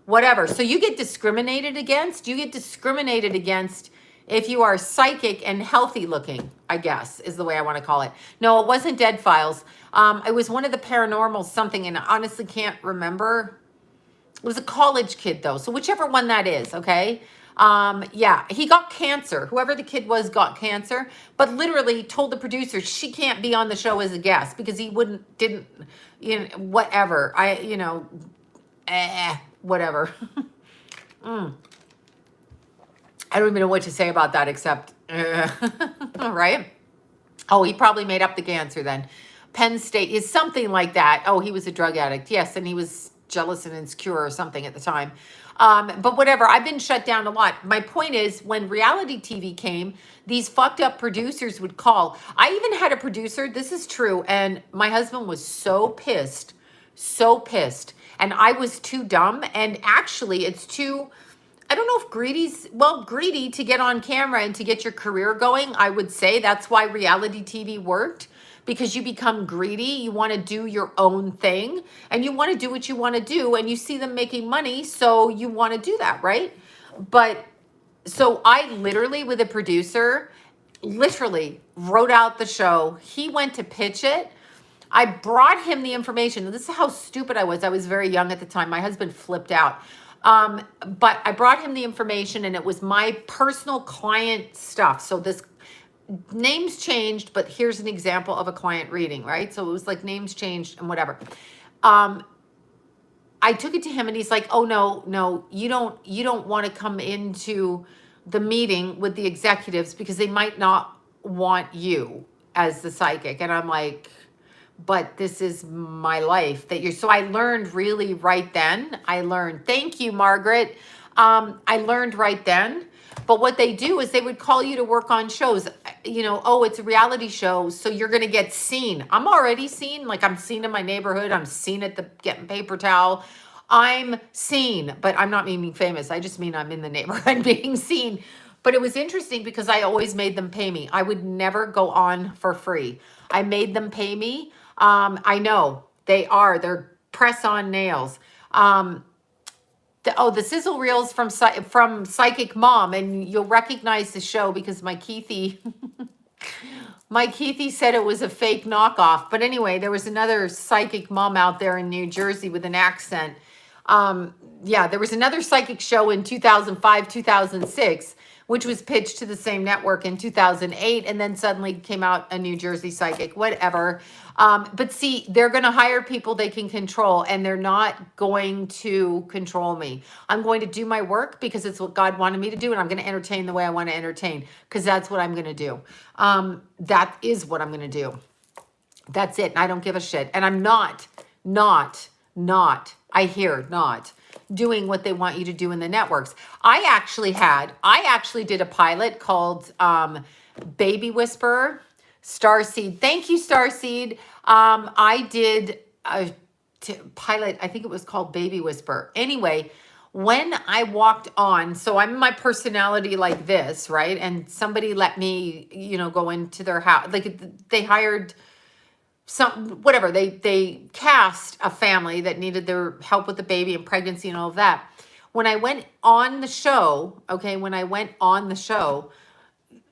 [SPEAKER 1] whatever. So you get discriminated against. You get discriminated against if you are psychic and healthy looking, I guess, is the way I want to call it. No, it wasn't Dead Files. It was one of the paranormal something, and I honestly can't remember. It was a college kid, though. So whichever one that is, okay? Yeah, he got cancer. Whoever the kid was got cancer, but literally told the producer she can't be on the show as a guest because he didn't, you know, whatever. Whatever. I don't even know what to say about that except, right? Oh, he probably made up the cancer then. Penn State is something like that. Oh, he was a drug addict. Yes, and he was jealous and insecure or something at the time. But whatever, I've been shut down a lot. My point is, when reality TV came, these fucked up producers would call. I even had a producer, this is true, and my husband was so pissed. And I was too dumb. And actually, it's too, I don't know if greedy to get on camera and to get your career going. I would say that's why reality TV worked, because you become greedy. You want to do your own thing and you want to do what you want to do, and you see them making money. So you want to do that, right? But so I literally, with a producer, literally wrote out the show. He went to pitch it. I brought him the information. This is how stupid I was. I was very young at the time. My husband flipped out. But I brought him the information, and it was my personal client stuff. So this names changed, but here's an example of a client reading, right? So it was like names changed and whatever. I took it to him, and he's like, "Oh no, you don't want to come into the meeting with the executives because they might not want you as the psychic." And I'm like, but this is my life that you're, so I learned really right then. Thank you, Margaret. I learned right then. But what they do is they would call you to work on shows, you know, oh, it's a reality show, so you're going to get seen. I'm already seen. Like, I'm seen in my neighborhood. I'm seen at the getting paper towel. I'm seen, but I'm not meaning famous. I just mean I'm in the neighborhood being seen. But it was interesting because I always made them pay me. I would never go on for free. I made them pay me. I know they're press on nails. The sizzle reels from Psychic Mom, and you'll recognize the show because my Keithy said it was a fake knockoff. But anyway, there was another Psychic Mom out there in New Jersey with an accent. Yeah, there was another psychic show in 2005, 2006, which was pitched to the same network in 2008, and then suddenly came out a New Jersey psychic, whatever. But see, they're going to hire people they can control, and they're not going to control me. I'm going to do my work because it's what God wanted me to do, and I'm going to entertain the way I want to entertain because that's what I'm going to do. That is what I'm going to do. That's it. And I don't give a shit. And I'm not doing what they want you to do in the networks. I actually did a pilot called Baby Whisperer, Starseed. Thank you, Starseed. I did a pilot, I think it was called Baby Whisperer. Anyway, when I walked on, so I'm my personality like this, right? And somebody let me, go into their house. Like they hired whatever, they cast a family that needed their help with the baby and pregnancy and all of that. When I went on the show,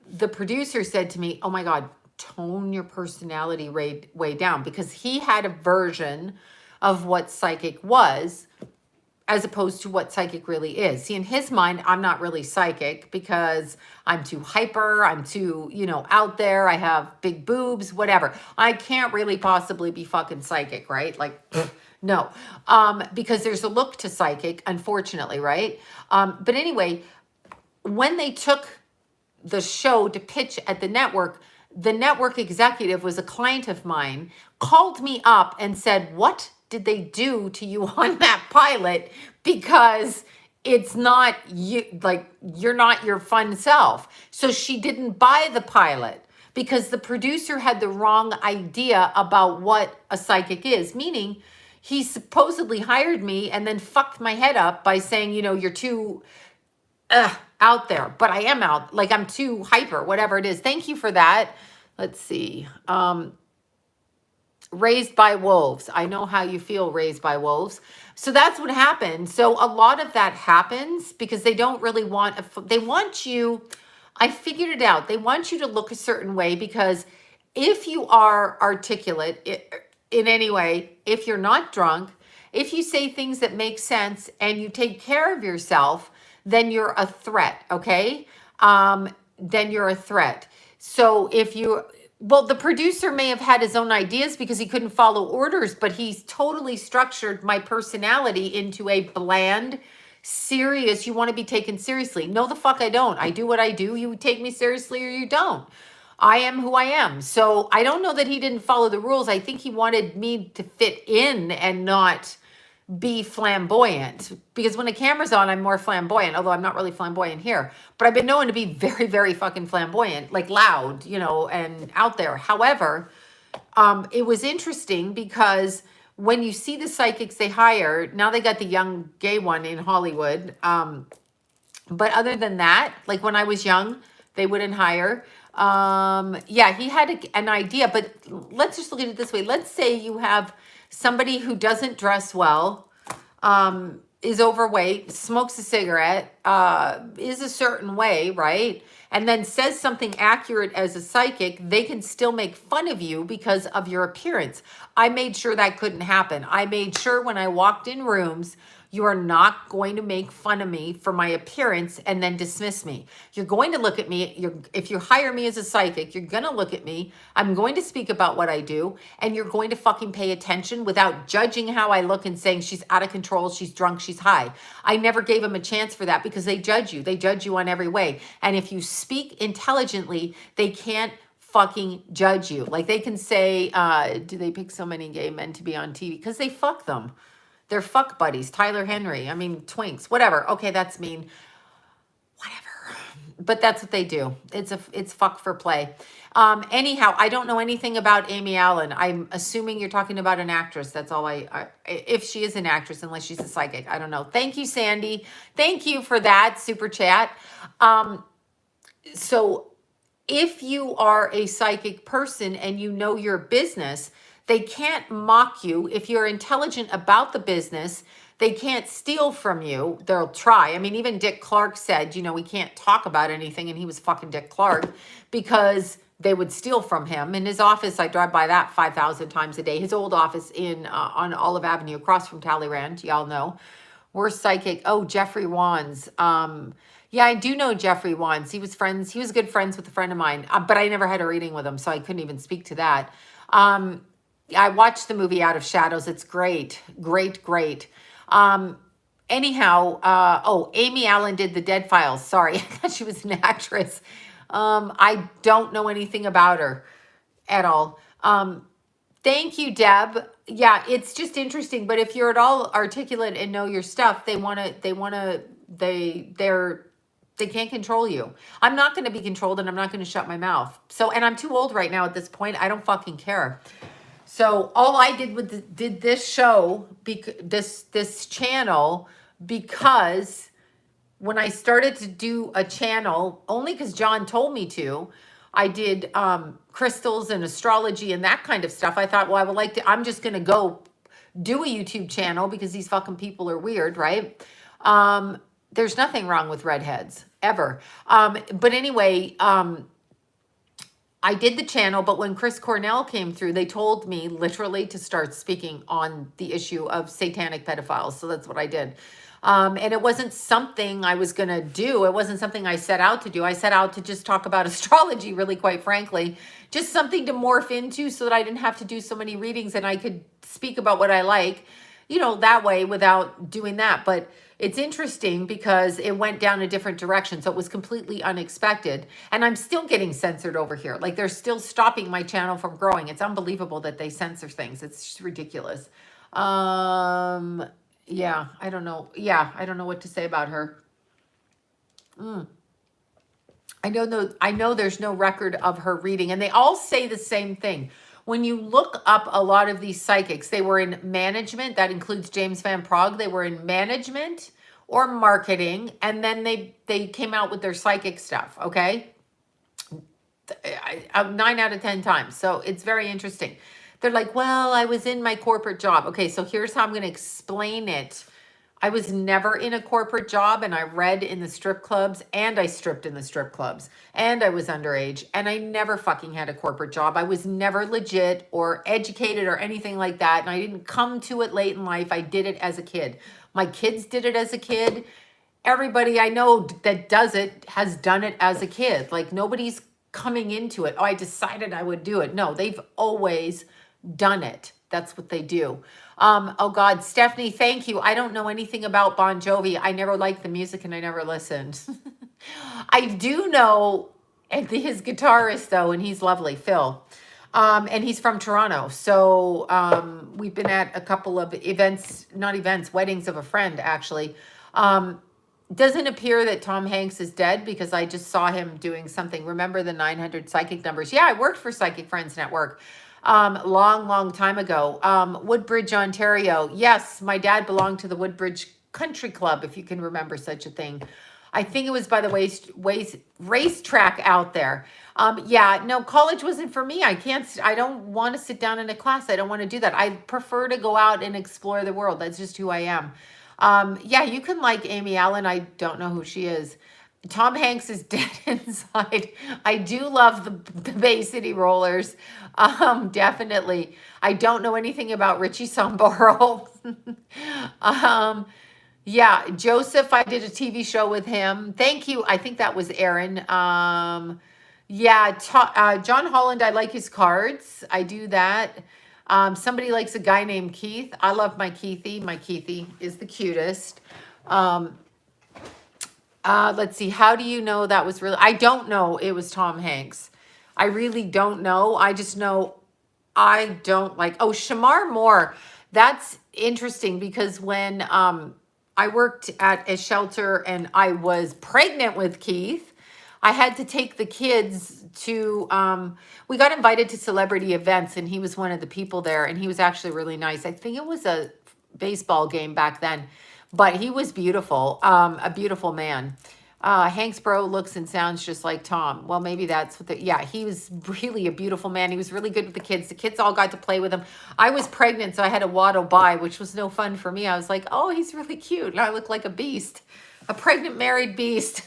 [SPEAKER 1] the producer said to me, "Oh my God, tone your personality way down," because he had a version of what psychic was. as opposed to what psychic really is. See, in his mind, I'm not really psychic because I'm too hyper, I'm too, out there, I have big boobs, whatever. I can't really possibly be fucking psychic, right? Like, no. Because there's a look to psychic, unfortunately, right? But anyway, when they took the show to pitch at the network executive was a client of mine, called me up and said, "What did they do to you on that pilot? Because it's not you, like, you're not your fun self." So she didn't buy the pilot because the producer had the wrong idea about what a psychic is, meaning he supposedly hired me and then fucked my head up by saying, you're too out there, but I am out, like I'm too hyper, whatever it is. Thank you for that. Let's see. Raised by wolves. I know how you feel, raised by wolves. So that's what happened. So a lot of that happens because they don't really they want you, I figured it out. They want you to look a certain way because if you are articulate in any way, if you're not drunk, if you say things that make sense and you take care of yourself, then you're a threat, okay? Then you're a threat. So the producer may have had his own ideas because he couldn't follow orders, but he's totally structured my personality into a bland, serious, you want to be taken seriously. No, the fuck I don't. I do what I do. You take me seriously or you don't. I am who I am. So I don't know that he didn't follow the rules. I think he wanted me to fit in and not be flamboyant, because when a camera's on, I'm more flamboyant, although I'm not really flamboyant here, but I've been known to be very, very fucking flamboyant, like loud, and out there. However, it was interesting because when you see the psychics they hire, now they got the young gay one in Hollywood. But other than that, like when I was young, they wouldn't hire. Yeah, he had an idea, but let's just look at it this way. Let's say you have somebody who doesn't dress well, is overweight, smokes a cigarette, is a certain way, right? And then says something accurate as a psychic, they can still make fun of you because of your appearance. I made sure that couldn't happen. I made sure when I walked in rooms, you are not going to make fun of me for my appearance and then dismiss me. You're going to look at me. If you hire me as a psychic, you're going to look at me. I'm going to speak about what I do, and you're going to fucking pay attention without judging how I look and saying she's out of control, she's drunk, she's high. I never gave them a chance for that because they judge you. They judge you on every way. And if you speak intelligently, they can't fucking judge you. Like they can say, do they pick so many gay men to be on TV? Because they fuck them. They're fuck buddies. Tyler Henry. I mean, twinks. Whatever. Okay, that's mean. Whatever. But that's what they do. It's fuck for play. Anyhow, I don't know anything about Amy Allen. I'm assuming you're talking about an actress. That's all if she is an actress, unless she's a psychic. I don't know. Thank you, Sandy. Thank you for that super chat. So if you are a psychic person and you know your business, they can't mock you. If you're intelligent about the business, they can't steal from you. They'll try. I mean, even Dick Clark said, we can't talk about anything, and he was fucking Dick Clark, because they would steal from him. In his office, I drive by that 5,000 times a day. His old office on Olive Avenue, across from Talleyrand, y'all know. We're psychic. Oh, Jeffrey Wands. Yeah, I do know Jeffrey Wands. He was good friends with a friend of mine, but I never had a reading with him, so I couldn't even speak to that. I watched the movie Out of Shadows. It's great, great, great. Anyhow, Amy Allen did the Dead Files. Sorry, I thought she was an actress. I don't know anything about her at all. Thank you, Deb. Yeah, it's just interesting. But if you're at all articulate and know your stuff, they can't control you. I'm not going to be controlled, and I'm not going to shut my mouth. And I'm too old right now at this point. I don't fucking care. So all I did this show, this channel, because when I started to do a channel, only because John told me to, I did crystals and astrology and that kind of stuff. I thought, well, I'm just going to go do a YouTube channel because these fucking people are weird, right? There's nothing wrong with redheads, ever. But anyway, I did the channel, but when Chris Cornell came through, they told me literally to start speaking on the issue of satanic pedophiles. So that's what I did. And it wasn't something I was going to do. It wasn't something I set out to do. I set out to just talk about astrology, really, quite frankly, just something to morph into so that I didn't have to do so many readings and I could speak about what I like, you know, that way without doing that. But it's interesting because it went down a different direction. So it was completely unexpected. And I'm still getting censored over here. Like they're still stopping my channel from growing. It's unbelievable that they censor things. It's just ridiculous. Yeah, I don't know. Yeah, I don't know what to say about her. I know there's no record of her reading, and they all say the same thing. When you look up a lot of these psychics, they were in management. That includes James Van Praagh. They were in management or marketing, and then they came out with their psychic stuff, okay? 9 out of 10 times. So it's very interesting. They're like, well, I was in my corporate job. Okay, so here's how I'm going to explain it. I was never in a corporate job, and I read in the strip clubs, and I stripped in the strip clubs, and I was underage, and I never fucking had a corporate job. I was never legit or educated or anything like that, and I didn't come to it late in life. I did it as a kid. My kids did it as a kid. Everybody I know that does it has done it as a kid. Like nobody's coming into it. Oh, I decided I would do it. No, they've always done it. That's what they do. Oh God, Stephanie, thank you. I don't know anything about Bon Jovi. I never liked the music and I never listened. I do know his guitarist though, and he's lovely, Phil. And he's from Toronto. So we've been at a couple of weddings of a friend actually. Doesn't appear that Tom Hanks is dead because I just saw him doing something. Remember the 900 psychic numbers? Yeah, I worked for Psychic Friends Network. Long time ago. Woodbridge, Ontario. Yes, my dad belonged to the Woodbridge Country Club, if you can remember such a thing. I think it was by the racetrack out there. Yeah, no, college wasn't for me. I don't want to sit down in a class. I don't want to do that. I prefer to go out and explore the world. That's just who I am. Yeah, you can like Amy Allen. I don't know who she is. Tom Hanks is dead inside. I do love the Bay City Rollers. Definitely. I don't know anything about Richie Samboro. Yeah, Joseph, I did a TV show with him. Thank you. I think that was Aaron. Yeah, John Holland, I like his cards. I do that. Somebody likes a guy named Keith. I love my Keithy. My Keithy is the cutest. Let's see. How do you know that was really? I don't know. It was Tom Hanks. I really don't know. I just know I don't like. Oh, Shamar Moore. That's interesting because when I worked at a shelter and I was pregnant with Keith, I had to take the kids to. We got invited to celebrity events, and he was one of the people there, and he was actually really nice. I think it was a baseball game back then. But he was beautiful, a beautiful man. Hank's bro looks and sounds just like Tom. Well, maybe that's what yeah, he was really a beautiful man. He was really good with the kids. The kids all got to play with him. I was pregnant, so I had to waddle by, which was no fun for me. I was like, oh, he's really cute. And I look like a beast, a pregnant married beast.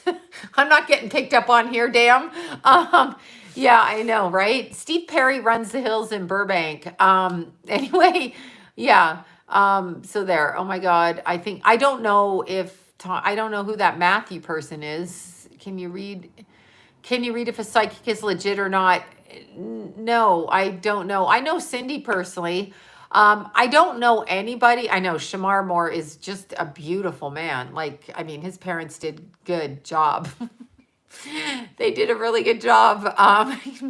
[SPEAKER 1] I'm not getting picked up on here, damn. Yeah, I know, right? Steve Perry runs the hills in Burbank. Anyway, yeah. So there, oh my God, I don't know I don't know who that Matthew person is. Can you read if a psychic is legit or not? No, I don't know. I know Cindy personally. I don't know anybody. I know Shamar Moore is just a beautiful man. Like, I mean, his parents did good job. They did a really good job.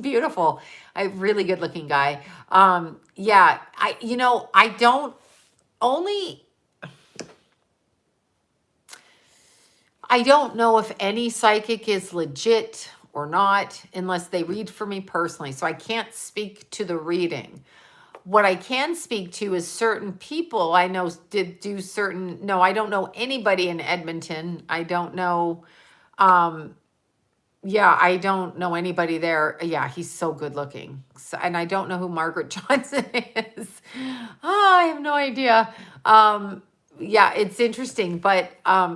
[SPEAKER 1] Beautiful. A really good looking guy. Yeah, I don't know if any psychic is legit or not unless they read for me personally. So I can't speak to the reading. What I can speak to is certain people I know did do certain. No, I don't know anybody in Edmonton. I don't know. Yeah, I don't know anybody there. Yeah, he's so good looking. So, and I don't know who Margaret Johnson is. Oh, I have no idea. Yeah, it's interesting. But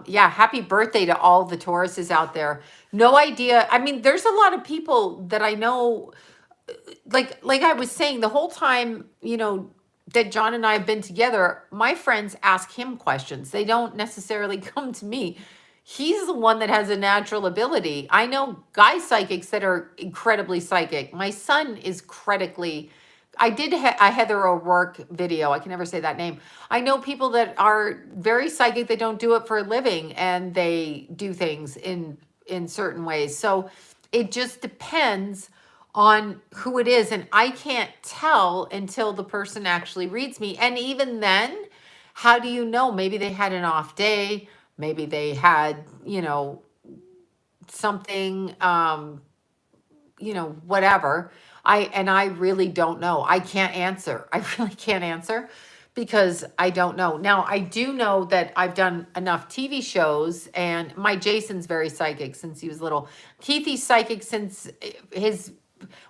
[SPEAKER 1] yeah, happy birthday to all the Tauruses out there. No idea. I mean, there's a lot of people that I know like I was saying, the whole time, that John and I have been together, my friends ask him questions. They don't necessarily come to me. He's the one that has a natural ability. I know guy psychics that are incredibly psychic. My son is critically. I did a Heather O'Rourke video. I can never say that name. I know people that are very psychic. They don't do it for a living, and they do things in certain ways. So it just depends on who it is, and I can't tell until the person actually reads me. And even then, how do you know? Maybe they had an off day, maybe they had, something, whatever. I really don't know. I can't answer. I really can't answer because I don't know. Now, I do know that I've done enough TV shows, and my Jason's very psychic since he was little. Keithy's psychic since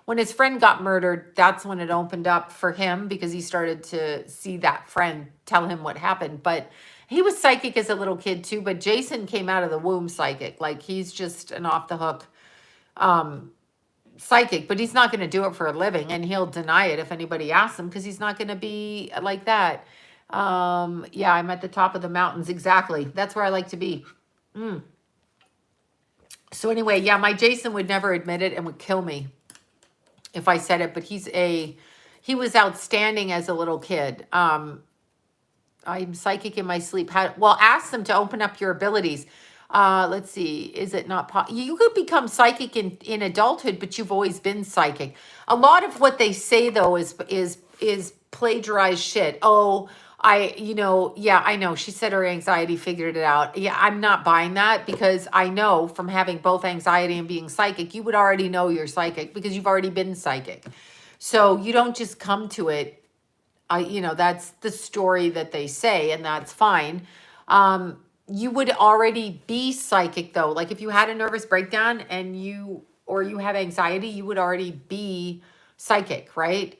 [SPEAKER 1] when his friend got murdered. That's when it opened up for him because he started to see that friend tell him what happened. But he was psychic as a little kid too, but Jason came out of the womb psychic. Like, he's just an off the hook psychic, but he's not going to do it for a living, and he'll deny it if anybody asks him because he's not going to be like that. Yeah, I'm at the top of the mountains. Exactly. That's where I like to be. So anyway, yeah, my Jason would never admit it and would kill me if I said it, but he was outstanding as a little kid. I'm psychic in my sleep. Well, ask them to open up your abilities. Let's see. Is it not you could become psychic in adulthood, but you've always been psychic. A lot of what they say though is plagiarized shit. Oh, yeah, I know. She said her anxiety figured it out. Yeah, I'm not buying that because I know from having both anxiety and being psychic, you would already know you're psychic because you've already been psychic. So you don't just come to it. That's the story that they say, and that's fine. You would already be psychic though. Like if you had a nervous breakdown and you have anxiety, you would already be psychic, right?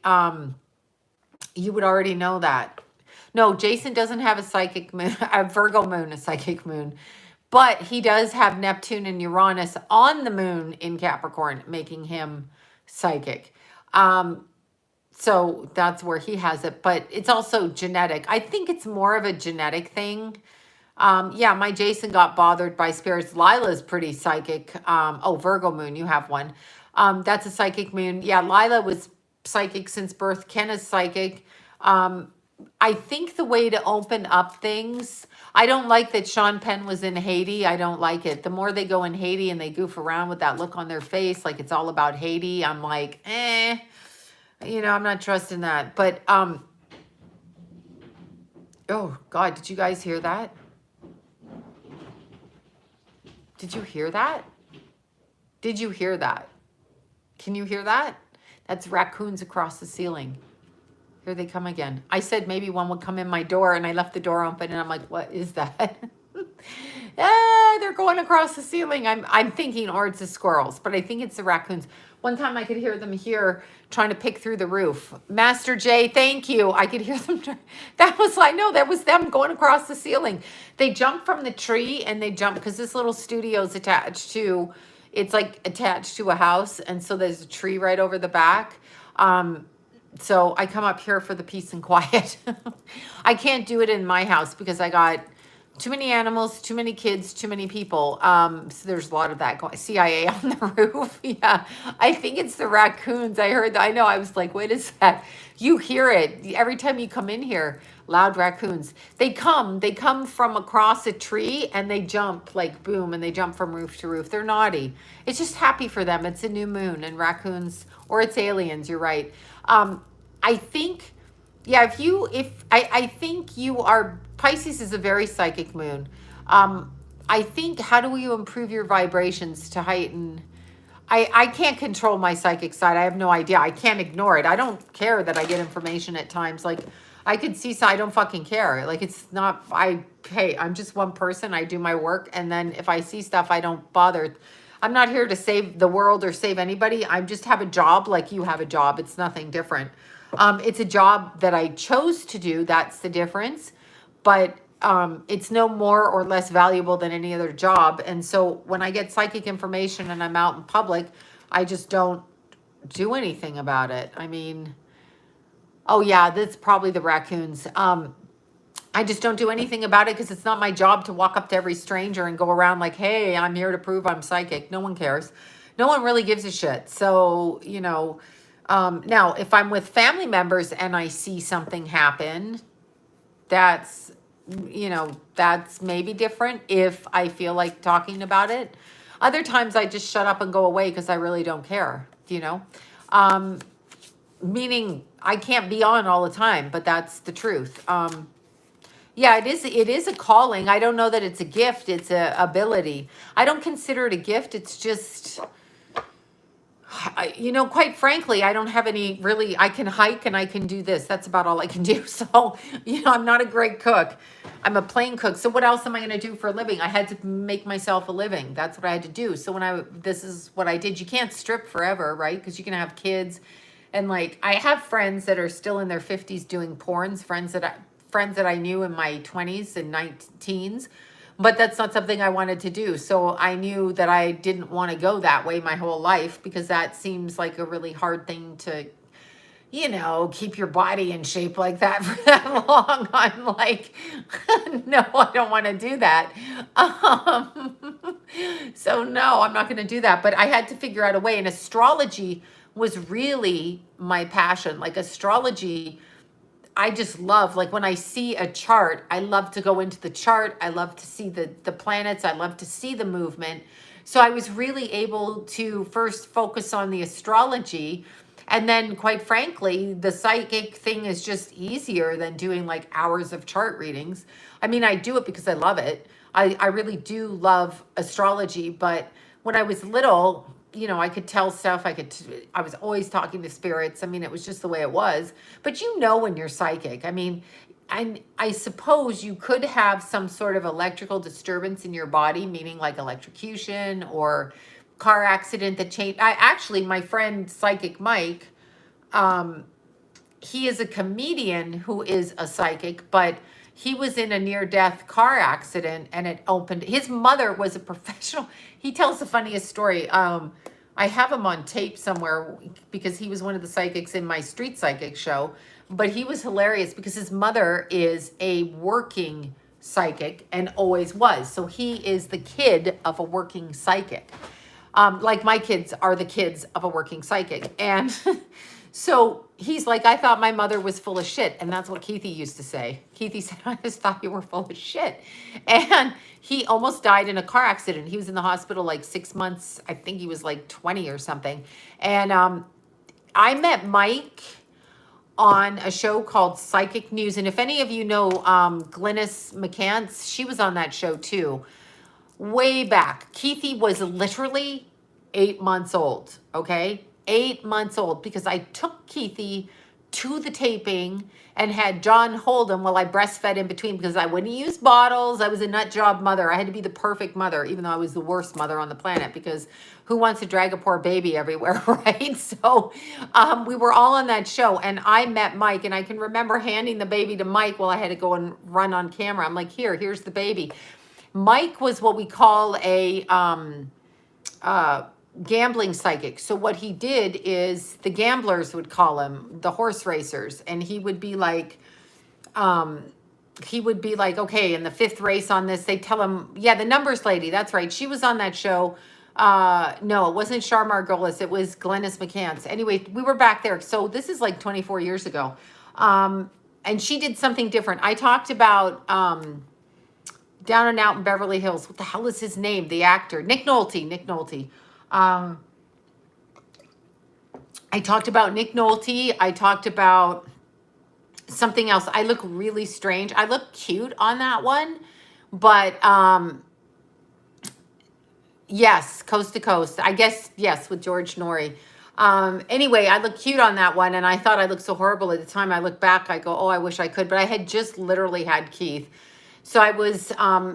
[SPEAKER 1] You would already know that. No, Jason doesn't have a psychic moon, a Virgo moon, a psychic moon, but he does have Neptune and Uranus on the moon in Capricorn, making him psychic. So that's where he has it, but it's also genetic. I think it's more of a genetic thing. Yeah, my Jason got bothered by spirits. Lila's pretty psychic. Virgo moon, you have one. That's a psychic moon. Yeah, Lila was psychic since birth. Ken is psychic. I think the way to open up things, I don't like that Sean Penn was in Haiti. I don't like it. The more they go in Haiti and they goof around with that look on their face, like it's all about Haiti, I'm like, I'm not trusting that. But, oh God, did you guys hear that? Did you hear that? Did you hear that? Can you hear that? That's raccoons across the ceiling. Here they come again. I said maybe one would come in my door, and I left the door open, and I'm like, what is that? They're going across the ceiling. I'm thinking, or it's the squirrels, but I think it's the raccoons. One time I could hear them here trying to pick through the roof. Master J, thank you. I could hear them. That was them going across the ceiling. They jumped from the tree, and they jumped because this little studio's attached to a house. And so there's a tree right over the back. So I come up here for the peace and quiet. I can't do it in my house because I got too many animals, too many kids, too many people. So there's a lot of that going. CIA on the roof. Yeah, I think it's the raccoons. I heard that. I know. I was like, what is that? You hear it every time you come in here. Loud raccoons. They come from across a tree and they jump like boom, and they jump from roof to roof. They're naughty. It's just happy for them. It's a new moon, and raccoons, or it's aliens. You're right. I think, yeah, I think you are, Pisces is a very psychic moon. I think, how do you improve your vibrations to heighten? I can't control my psychic side. I have no idea. I can't ignore it. I don't care that I get information at times. Like, I could see, I don't fucking care. Like, it's not, hey, I'm just one person. I do my work. And then if I see stuff, I don't bother. I'm not here to save the world or save anybody. I just have a job like you have a job. It's nothing different. It's a job that I chose to do. That's the difference. But it's no more or less valuable than any other job. And so when I get psychic information and I'm out in public, I just don't do anything about it. I mean, oh yeah, that's probably the raccoons. I just don't do anything about it because it's not my job to walk up to every stranger and go around like, hey, I'm here to prove I'm psychic. No one cares. No one really gives a shit. So, now if I'm with family members and I see something happen, that's, that's maybe different if I feel like talking about it. Other times I just shut up and go away because I really don't care, meaning I can't be on all the time, but that's the truth. Yeah, it is a calling. I don't know that it's a gift, it's a ability. I don't consider it a gift. It's just, quite frankly, I don't have any really, I can hike and I can do this. That's about all I can do. So, I'm not a great cook. I'm a plain cook. So what else am I going to do for a living? I had to make myself a living. That's what I had to do. So this is what I did. You can't strip forever, right? Because you can have kids. And like, I have friends that are still in their 50s doing porns, friends that I knew in my 20s and 19s, but that's not something I wanted to do. So I knew that I didn't want to go that way my whole life because that seems like a really hard thing to, keep your body in shape like that for that long. I'm like, no, I don't want to do that. So no, I'm not going to do that. But I had to figure out a way. And astrology was really my passion. Like astrology, I just love, like when I see a chart, I love to go into the chart. I love to see the planets. I love to see the movement. So I was really able to first focus on the astrology. And then quite frankly, the psychic thing is just easier than doing like hours of chart readings. I mean, I do it because I love it. I really do love astrology. But when I was little, I could tell stuff. I was always talking to spirits. I mean, it was just the way it was. But when you're psychic, I mean, I suppose you could have some sort of electrical disturbance in your body, meaning like electrocution or car accident that changed. My friend Psychic Mike, he is a comedian who is a psychic, but he was in a near-death car accident and it opened. His mother was a professional. He tells the funniest story. I have him on tape somewhere because he was one of the psychics in my street psychic show, but he was hilarious because his mother is a working psychic and always was. So he is the kid of a working psychic. Like my kids are the kids of a working psychic. And so he's like, I thought my mother was full of shit. And that's what Keithy used to say. Keithy said, I just thought you were full of shit. And he almost died in a car accident. He was in the hospital like 6 months. I think he was like 20 or something. And I met Mike on a show called Psychic News. And if any of you know Glynis McCants, she was on that show too. Way back. Keithy was literally 8 months old, okay? 8 months old because I took Keithy to the taping and had John hold him while I breastfed in between because I wouldn't use bottles. I was a nut job mother. I had to be the perfect mother, even though I was the worst mother on the planet because who wants to drag a poor baby everywhere, right? So we were all on that show and I met Mike and I can remember handing the baby to Mike while I had to go and run on camera. I'm like, here's the baby. Mike was what we call a gambling psychic. So what he did is the gamblers would call him the horse racers. And he would be like, okay, in the fifth race on this, they tell him, yeah, the numbers lady. That's right. She was on that show. No, it wasn't Shar Margolis. It was Glynis McCants. Anyway, we were back there. So this is like 24 years ago. And she did something different. I talked about, Down and Out in Beverly Hills. What the hell is his name? The actor. Nick Nolte. I talked about Nick Nolte. I talked about something else. I look really strange. I look cute on that one. But yes, Coast to Coast. I guess, yes, with George Norrie. Anyway, I look cute on that one. And I thought I looked so horrible at the time. I look back, I go, oh, I wish I could. But I had just literally had Keith. So I was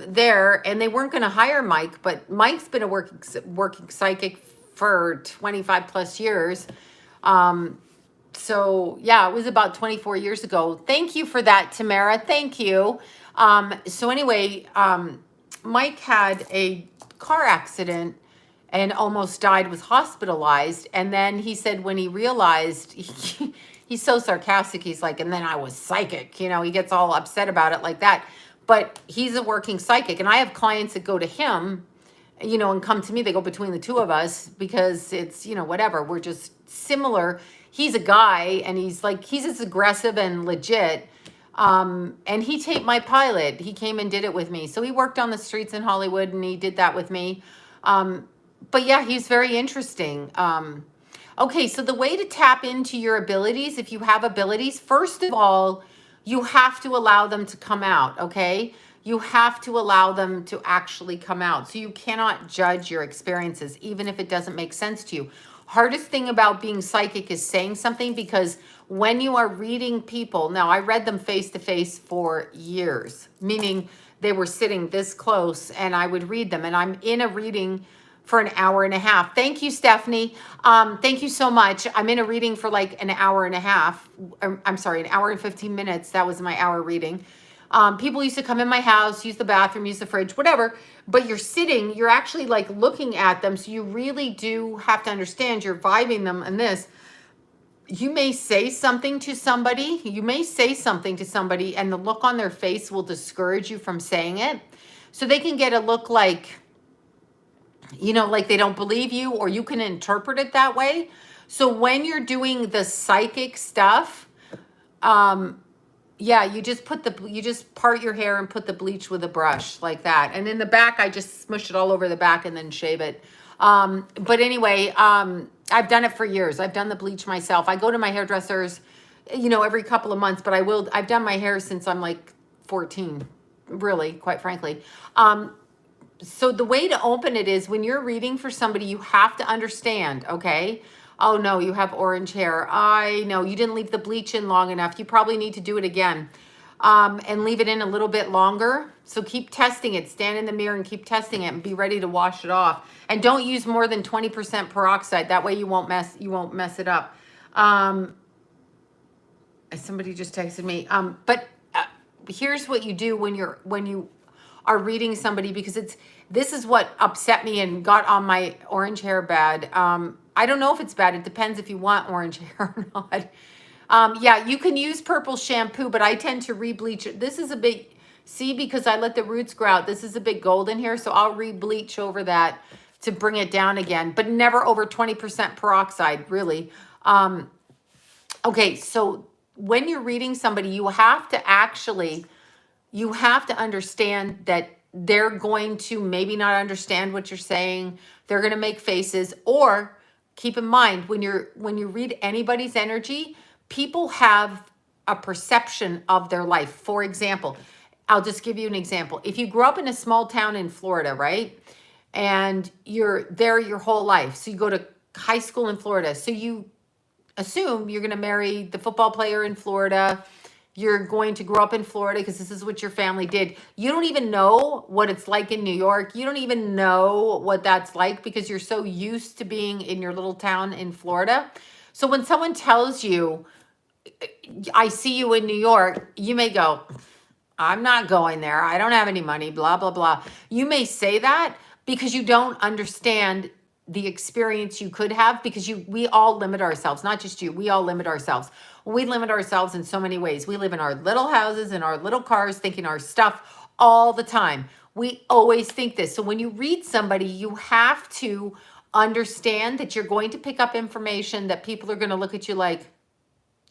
[SPEAKER 1] there, and they weren't going to hire Mike, but Mike's been a working psychic for 25 plus years. So yeah, it was about 24 years ago. Thank you for that, Tamara. Thank you. So anyway, Mike had a car accident, and almost died, was hospitalized. And then he said when he realized, he's so sarcastic, he's like, and then I was psychic, you know, he gets all upset about it like that. But he's a working psychic. And I have clients that go to him, you know, and come to me, they go between the two of us because it's, you know, whatever, we're just similar. He's a guy and he's like, he's as aggressive and legit. And he taped my pilot. He came and did it with me. So he worked on the streets in Hollywood and he did that with me. But yeah, he's very interesting. Okay, so the way to tap into your abilities, if you have abilities, first of all, you have to allow them to come out, okay? You have to allow them to actually come out. So you cannot judge your experiences, even if it doesn't make sense to you. Hardest thing about being psychic is saying something, because when you are reading people, now I read them face to face for years, meaning they were sitting this close and I would read them, and I'm in a reading for an hour and a half. Thank you, Stephanie. Thank you so much. I'm in a reading for like an hour and a half. I'm sorry, an hour and 15 minutes. That was my hour reading. People used to come in my house, use the bathroom, use the fridge, whatever, but you're sitting, you're actually like looking at them. So you really do have to understand you're vibing them. And this, you may say something to somebody, and the look on their face will discourage you from saying it. So they can get a look like, you know, like they don't believe you, or you can interpret it that way. So when you're doing the psychic stuff, yeah, you just part your hair and put the bleach with a brush like that. And in the back, I just smush it all over the back and then shave it. But anyway, I've done it for years. I've done the bleach myself. I go to my hairdressers, you know, every couple of months, but I've done my hair since I'm like 14, really, quite frankly. So the way to open it is when you're reading for somebody, you have to understand, okay? Oh no, you have orange hair. I know you didn't leave the bleach in long enough. You probably need to do it again, and leave it in a little bit longer. So keep testing it. Stand in the mirror and keep testing it and be ready to wash it off. And don't use more than 20% peroxide. That way you won't mess it up. Somebody just texted me. But here's what you do when you are reading somebody, because this is what upset me and got on my orange hair bad. I don't know if it's bad. It depends if you want orange hair or not. Yeah, you can use purple shampoo, but I tend to re-bleach it. This is a big, see, because I let the roots grow out. This is a big golden here, so I'll re-bleach over that to bring it down again, but never over 20% peroxide, really. Okay, so when you're reading somebody, you have to understand that they're going to maybe not understand what you're saying. They're going to make faces, or keep in mind when you read anybody's energy, people have a perception of their life. For example, I'll just give you an example. If you grew up in a small town in Florida, right? And you're there your whole life. So you go to high school in Florida. So you assume you're going to marry the football player in Florida. You're going to grow up in Florida because this is what your family did. You don't even know what it's like in New York. You don't even know what that's like because you're so used to being in your little town in Florida. So when someone tells you, I see you in New York, you may go, I'm not going there. I don't have any money, blah, blah, blah. You may say that because you don't understand the experience you could have, because we all limit ourselves, not just you, we all limit ourselves. We limit ourselves in so many ways. We live in our little houses, in our little cars, thinking our stuff all the time. We always think this. So when you read somebody, you have to understand that you're going to pick up information that people are going to look at you like,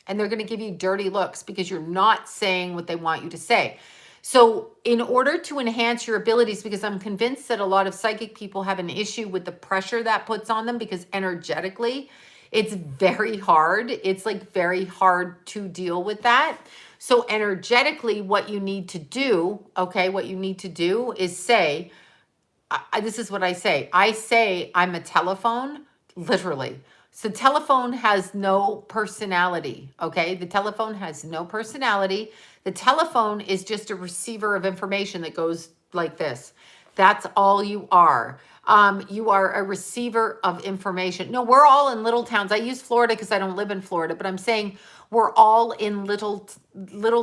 [SPEAKER 1] and they're going to give you dirty looks because you're not saying what they want you to say. So in order to enhance your abilities, because I'm convinced that a lot of psychic people have an issue with the pressure that puts on them, because energetically, it's very hard. It's like very hard to deal with that. So energetically, what you need to do, okay, what you need to do is say, this is what I say. I say I'm a telephone, literally. So telephone has no personality, okay? The telephone has no personality. The telephone is just a receiver of information that goes like this. That's all you are. You are a receiver of information. No, we're all in little towns. I use Florida because I don't live in Florida, but I'm saying we're all in little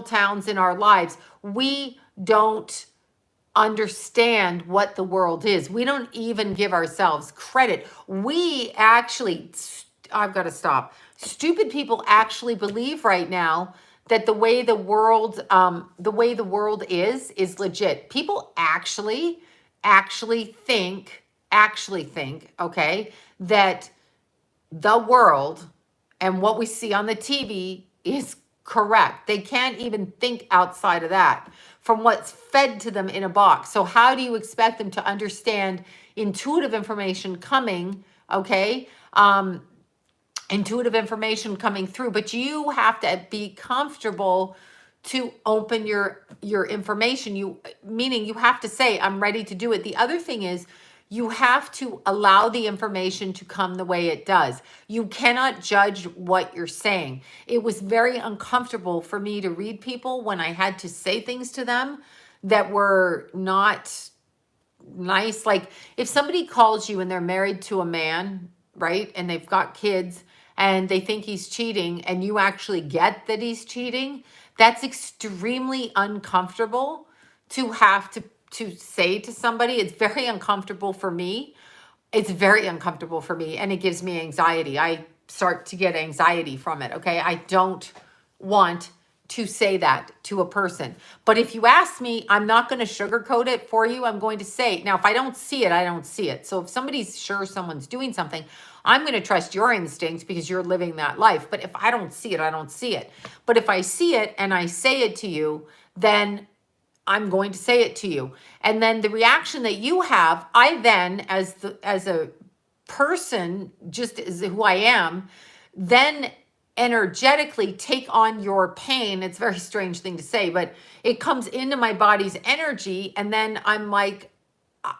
[SPEAKER 1] towns in our lives. We don't understand what the world is. We don't even give ourselves credit. We actually, I've got to stop. Stupid people actually believe right now that the way the world is legit. People actually think, okay, that the world and what we see on the TV is correct. They can't even think outside of that from what's fed to them in a box. So how do you expect them to understand intuitive information coming, okay? Intuitive information coming through, but you have to be comfortable to open your information. Meaning you have to say, I'm ready to do it. The other thing is you have to allow the information to come the way it does. You cannot judge what you're saying. It was very uncomfortable for me to read people when I had to say things to them that were not nice. Like if somebody calls you and they're married to a man, right? And they've got kids and they think he's cheating and you actually get that he's cheating, that's extremely uncomfortable to have to say to somebody. It's very uncomfortable for me. It's very uncomfortable for me and it gives me anxiety. I start to get anxiety from it, okay? I don't want to say that to a person. But if you ask me, I'm not going to sugarcoat it for you. I'm going to say, now, if I don't see it, I don't see it. So if somebody's sure someone's doing something, I'm going to trust your instincts because you're living that life. But if I don't see it, I don't see it. But if I see it and I say it to you, then I'm going to say it to you. And then the reaction that you have, I then, as a person, just as who I am, then energetically take on your pain. It's a very strange thing to say, but it comes into my body's energy. And then I'm like,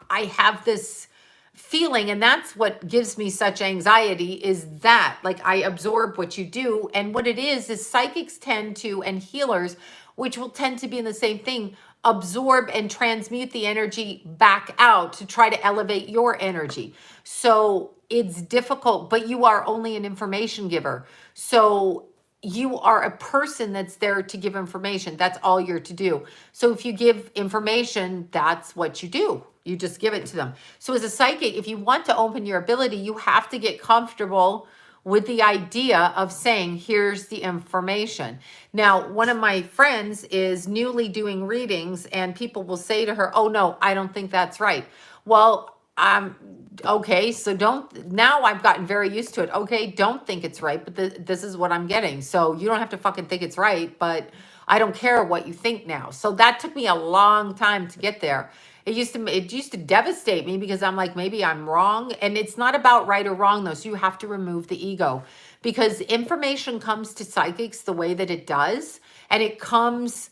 [SPEAKER 1] I have this feeling, and that's what gives me such anxiety, is that like I absorb what you do. And what it is psychics tend to, and healers, which will tend to be in the same thing, absorb and transmute the energy back out to try to elevate your energy. So it's difficult, but you are only an information giver. So you are a person that's there to give information. That's all you're to do. So if you give information, that's what you do. You just give it to them. So as a psychic, if you want to open your ability, you have to get comfortable with the idea of saying, here's the information. Now, one of my friends is newly doing readings and people will say to her, oh no, I don't think that's right. Well, okay, so now I've gotten very used to it. Okay, don't think it's right, but this is what I'm getting. So you don't have to fucking think it's right, but I don't care what you think now. So that took me a long time to get there. It used to devastate me because I'm like, maybe I'm wrong. And it's not about right or wrong though. So you have to remove the ego because information comes to psychics the way that it does. And it comes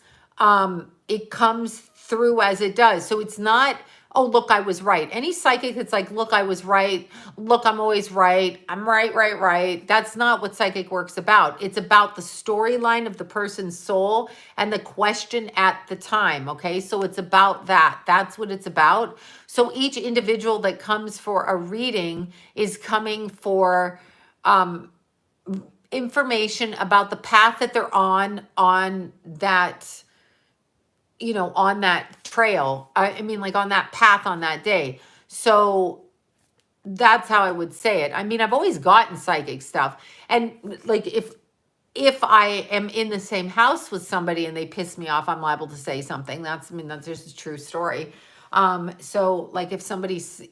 [SPEAKER 1] through as it does. So it's not, oh, look, I was right. Any psychic that's like, look, I was right. Look, I'm always right. I'm right. That's not what psychic work's about. It's about the storyline of the person's soul and the question at the time. Okay. So it's about that. That's what it's about. So each individual that comes for a reading is coming for, information about the path that they're on that, on that trail. I mean, like on that path on that day. So that's how I would say it. I mean, I've always gotten psychic stuff. And like, if I am in the same house with somebody and they piss me off, I'm liable to say something. That's just a true story. So like if somebody's,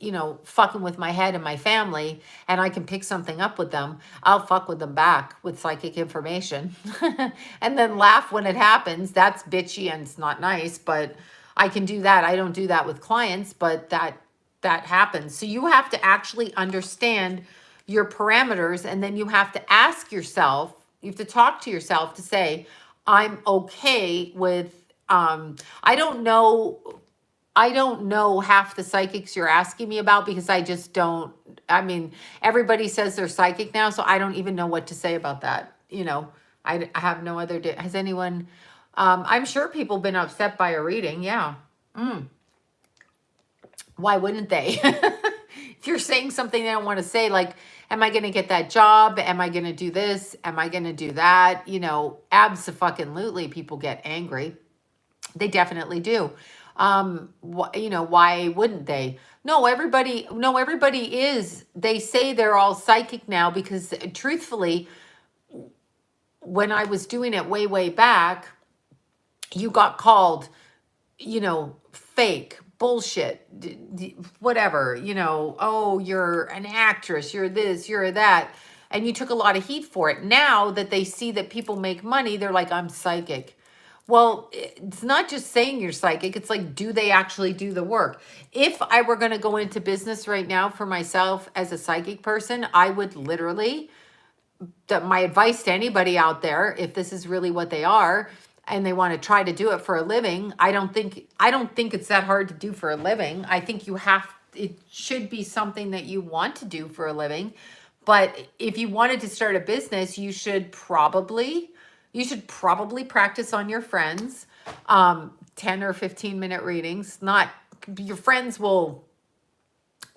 [SPEAKER 1] fucking with my head and my family and I can pick something up with them, I'll fuck with them back with psychic information and then laugh when it happens. That's bitchy and it's not nice, but I can do that. I don't do that with clients, but that happens. So you have to actually understand your parameters and then you have to ask yourself, you have to talk to yourself to say, I'm okay with, I don't know half the psychics you're asking me about because I just don't, everybody says they're psychic now, so I don't even know what to say about that. I have no other, has anyone, I'm sure people have been upset by a reading. Yeah. Why wouldn't they? If you're saying something they don't want to say, like, am I going to get that job? Am I going to do this? Am I going to do that? Abso-fucking-lutely people get angry. They definitely do. Why wouldn't they? No, everybody is. They say they're all psychic now because truthfully, when I was doing it way, way back, you got called, fake, bullshit, whatever, oh, you're an actress, you're this, you're that. And you took a lot of heat for it. Now that they see that people make money, they're like, I'm psychic. Well, it's not just saying you're psychic. It's like, do they actually do the work? If I were going to go into business right now for myself as a psychic person, I would literally, my advice to anybody out there, if this is really what they are and they want to try to do it for a living, I don't think it's that hard to do for a living. I think it should be something that you want to do for a living. But if you wanted to start a business, you should probably practice on your friends, 10 or 15-minute readings. Not your friends will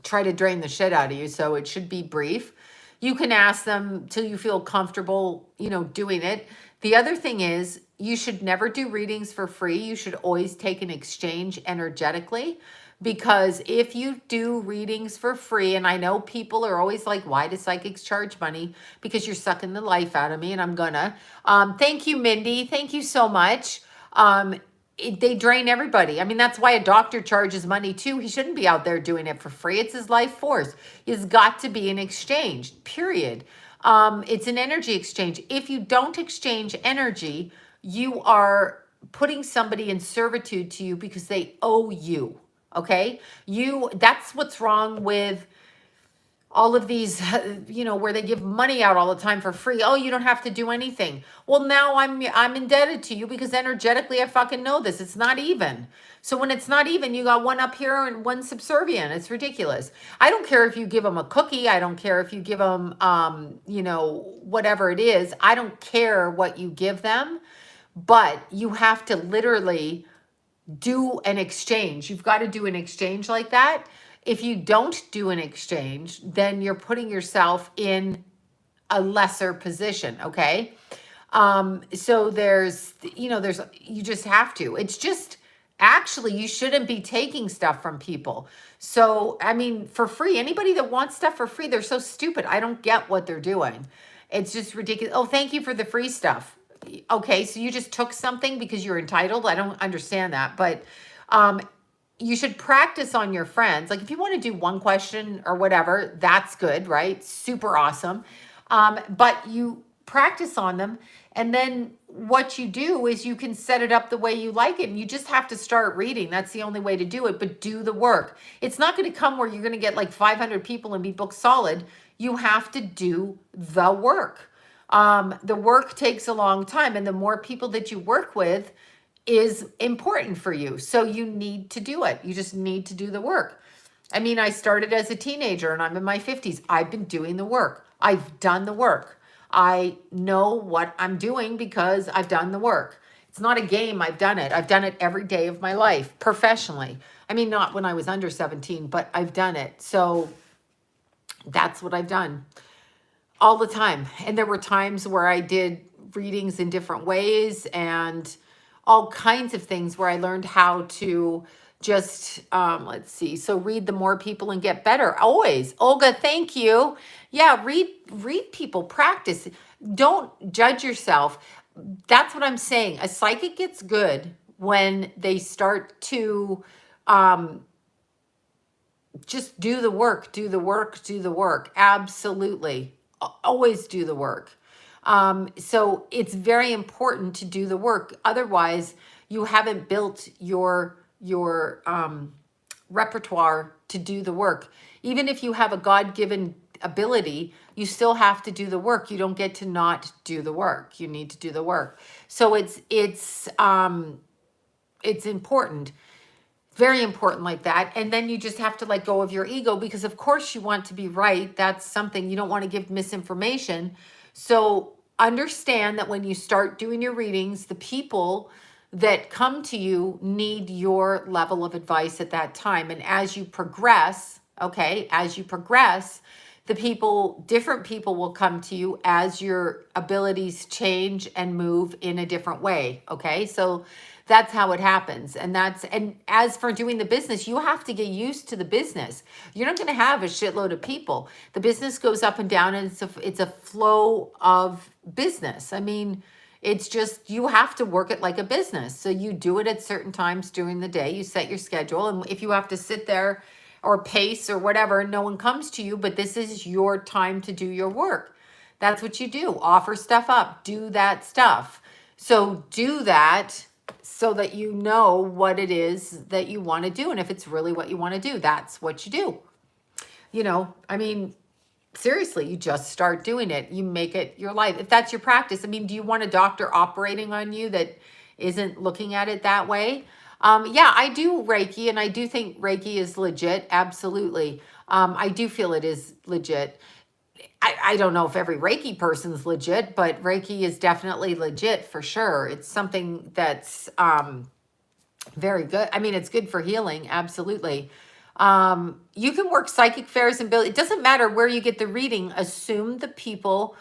[SPEAKER 1] try to drain the shit out of you, so it should be brief. You can ask them till you feel comfortable, doing it. The other thing is, you should never do readings for free. You should always take an exchange energetically, because if you do readings for free, and I know people are always like, why do psychics charge money? Because you're sucking the life out of me, and I'm gonna. Thank you, Mindy. Thank you so much. They drain everybody. I mean, that's why a doctor charges money too. He shouldn't be out there doing it for free. It's his life force. It's got to be an exchange, period. It's an energy exchange. If you don't exchange energy, you are putting somebody in servitude to you because they owe you. Okay? That's what's wrong with all of these, where they give money out all the time for free. Oh, you don't have to do anything. Well, now I'm indebted to you because energetically I fucking know this. It's not even. So when it's not even, you got one up here and one subservient. It's ridiculous. I don't care if you give them a cookie. I don't care if you give them, whatever it is. I don't care what you give them, but you have to literally do an exchange. You've got to do an exchange like that. If you don't do an exchange, then you're putting yourself in a lesser position, okay? So you just have to. It's just, actually, you shouldn't be taking stuff from people. So, I mean, for free, anybody that wants stuff for free, they're so stupid. I don't get what they're doing. It's just ridiculous. Oh, thank you for the free stuff. Okay, so you just took something because you're entitled? I don't understand that, but you should practice on your friends. Like if you want to do one question or whatever, that's good, right? Super awesome. But you practice on them. And then what you do is you can set it up the way you like it. And you just have to start reading. That's the only way to do it, but do the work. It's not going to come where you're going to get like 500 people and be booked solid. You have to do the work. The work takes a long time. And the more people that you work with, is important for you. So you need to do it. You just need to do the work. I mean, I started as a teenager and I'm in my 50s. I've been doing the work. I've done the work. I know what I'm doing because I've done the work. It's not a game. I've done it. I've done it every day of my life professionally. I mean, not when I was under 17, but I've done it. So that's what I've done all the time. And there were times where I did readings in different ways and all kinds of things where I learned how to just, let's see. So read the more people and get better. Always. Olga, thank you. Yeah, read people, practice. Don't judge yourself. That's what I'm saying. A psychic gets good when they start to just do the work, do the work, do the work. Absolutely. Always do the work. So it's very important to do the work. Otherwise, you haven't built your repertoire to do the work. Even if you have a God-given ability, you still have to do the work. You don't get to not do the work. You need to do the work. So it's important. Very important like that. And then you just have to let go of your ego because of course you want to be right. That's something you don't want to give misinformation. So understand that when you start doing your readings, the people that come to you need your level of advice at that time. And as you progress, different people will come to you as your abilities change and move in a different way. Okay. So That's how it happens. And as for doing the business, you have to get used to the business. You're not going to have a shitload of people. The business goes up and down, and it's a flow of business. I mean, it's just, you have to work it like a business. So you do it at certain times during the day. You set your schedule. And if you have to sit there or pace or whatever, no one comes to you, but this is your time to do your work. That's what you do. Offer stuff up. Do that stuff. So do that so that you know what it is that you want to do. And if it's really what you want to do, that's what you do. I mean, seriously, you just start doing it. You make it your life. If that's your practice, I mean, do you want a doctor operating on you that isn't looking at it that way? Yeah, I do Reiki, and I do think Reiki is legit. Absolutely. I do feel it is legit. I don't know if every Reiki person's legit, but Reiki is definitely legit for sure. It's something that's very good. I mean, it's good for healing. Absolutely. You can work psychic fairs and build. It doesn't matter where you get the reading. Assume the people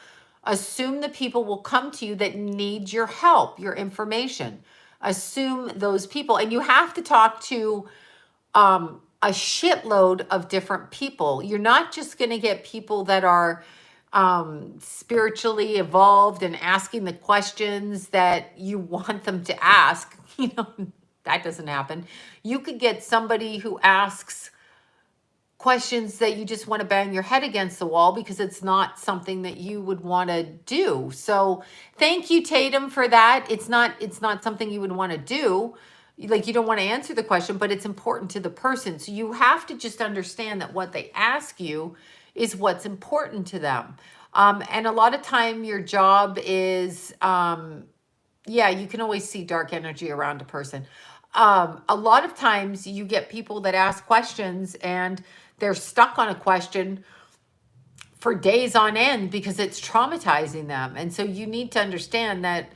[SPEAKER 1] will come to you that need your help, your information. Assume those people, and you have to talk to a shitload of different people. You're not just going to get people that are spiritually evolved and asking the questions that you want them to ask. That doesn't happen. You could get somebody who asks questions that you just want to bang your head against the wall because it's not something that you would want to do. So thank you, Tatum, for that. It's not something you would want to do. Like, you don't want to answer the question, but it's important to the person. So you have to just understand that what they ask you is what's important to them. And a lot of time your job is, you can always see dark energy around a person. A lot of times you get people that ask questions and they're stuck on a question for days on end because it's traumatizing them. And so you need to understand that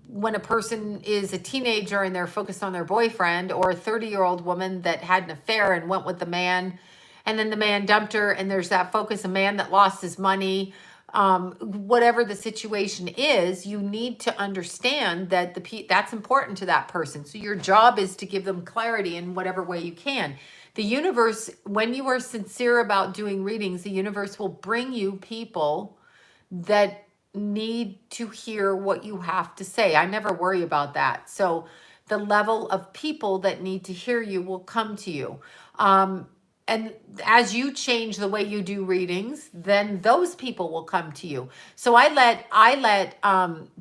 [SPEAKER 1] when a person is a teenager and they're focused on their boyfriend, or a 30-year-old woman that had an affair and went with the man, and then the man dumped her, and there's that focus, a man that lost his money, whatever the situation is, you need to understand that that's important to that person. So your job is to give them clarity in whatever way you can. The universe, when you are sincere about doing readings, the universe will bring you people that need to hear what you have to say. I never worry about that. So the level of people that need to hear you will come to you. And as you change the way you do readings, then those people will come to you. So I let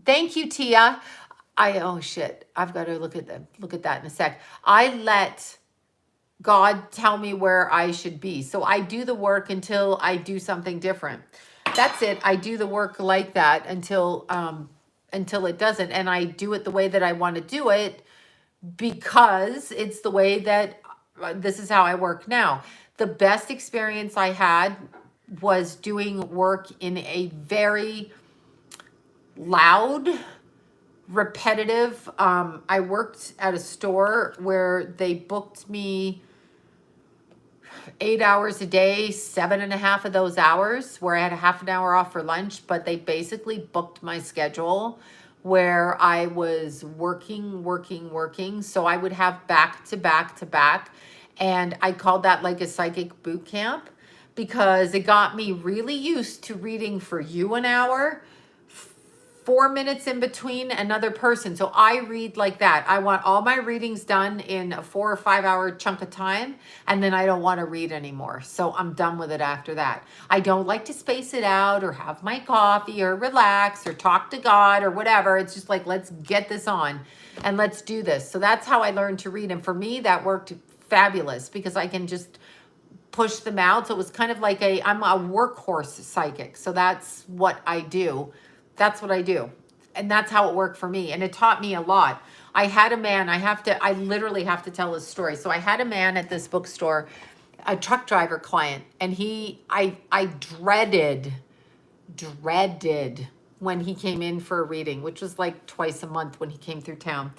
[SPEAKER 1] thank you, Tia. Oh shit, I've got to look at that in a sec. I let God tell me where I should be. So I do the work until I do something different. That's it. I do the work like that until it doesn't. And I do it the way that I want to do it because it's the way that this is how I work now. The best experience I had was doing work in a very loud, repetitive. I worked at a store where they booked me 8 hours a day, 7.5 of those hours, where I had a half an hour off for lunch, but they basically booked my schedule where I was working. So I would have back to back to back. And I called that like a psychic boot camp because it got me really used to reading for you an hour, 4 minutes in between another person. So I read like that. I want all my readings done in a 4 or 5 hour chunk of time, and then I don't want to read anymore. So I'm done with it after that. I don't like to space it out or have my coffee or relax or talk to God or whatever. It's just like, let's get this on and let's do this. So that's how I learned to read. And for me, that worked fabulous because I can just push them out. So it was kind of like I'm a workhorse psychic. So that's what I do. That's what I do. And that's how it worked for me. And it taught me a lot. I had a man, I literally have to tell his story. So I had a man at this bookstore, a truck driver client, and I dreaded when he came in for a reading, which was like twice a month when he came through town.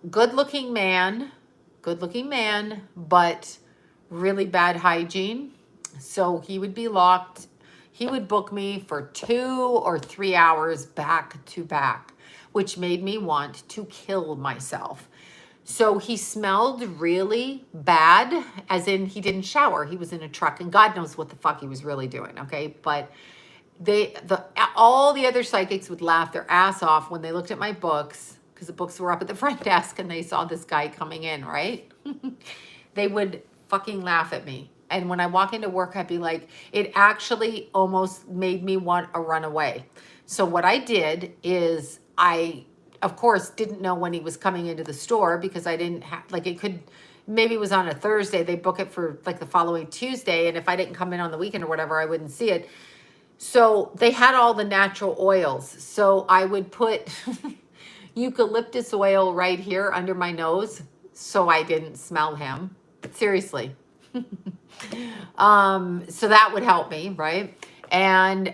[SPEAKER 1] Good looking man, but really bad hygiene. So he would be locked. He would book me for 2 or 3 hours back to back. which made me want to kill myself. So he smelled really bad, as in he didn't shower. He was in a truck, and God knows what the fuck he was really doing, okay? But all the other psychics would laugh their ass off when they looked at my books, because the books were up at the front desk and they saw this guy coming in, right? They would fucking laugh at me. And when I walk into work, I'd be like, it actually almost made me want to run away. So what I did is I, of course, didn't know when he was coming into the store, because I didn't have, like, it could, maybe it was on a Thursday, they book it for like the following Tuesday. And if I didn't come in on the weekend or whatever, I wouldn't see it. So they had all the natural oils. So I would put eucalyptus oil right here under my nose so I didn't smell him. Seriously. So that would help me, right? And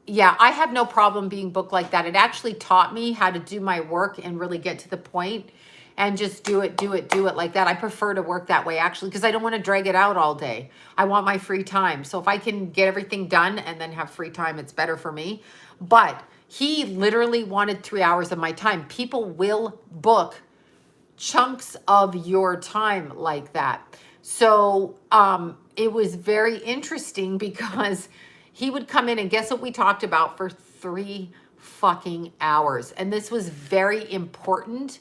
[SPEAKER 1] yeah, I have no problem being booked like that. It actually taught me how to do my work and really get to the point and just do it like that. I prefer to work that way, actually, because I don't want to drag it out all day. I want my free time. So if I can get everything done and then have free time, it's better for me. But he literally wanted 3 hours of my time. People will book chunks of your time like that. So it was very interesting, because he would come in and guess what we talked about for 3 fucking hours. And this was very important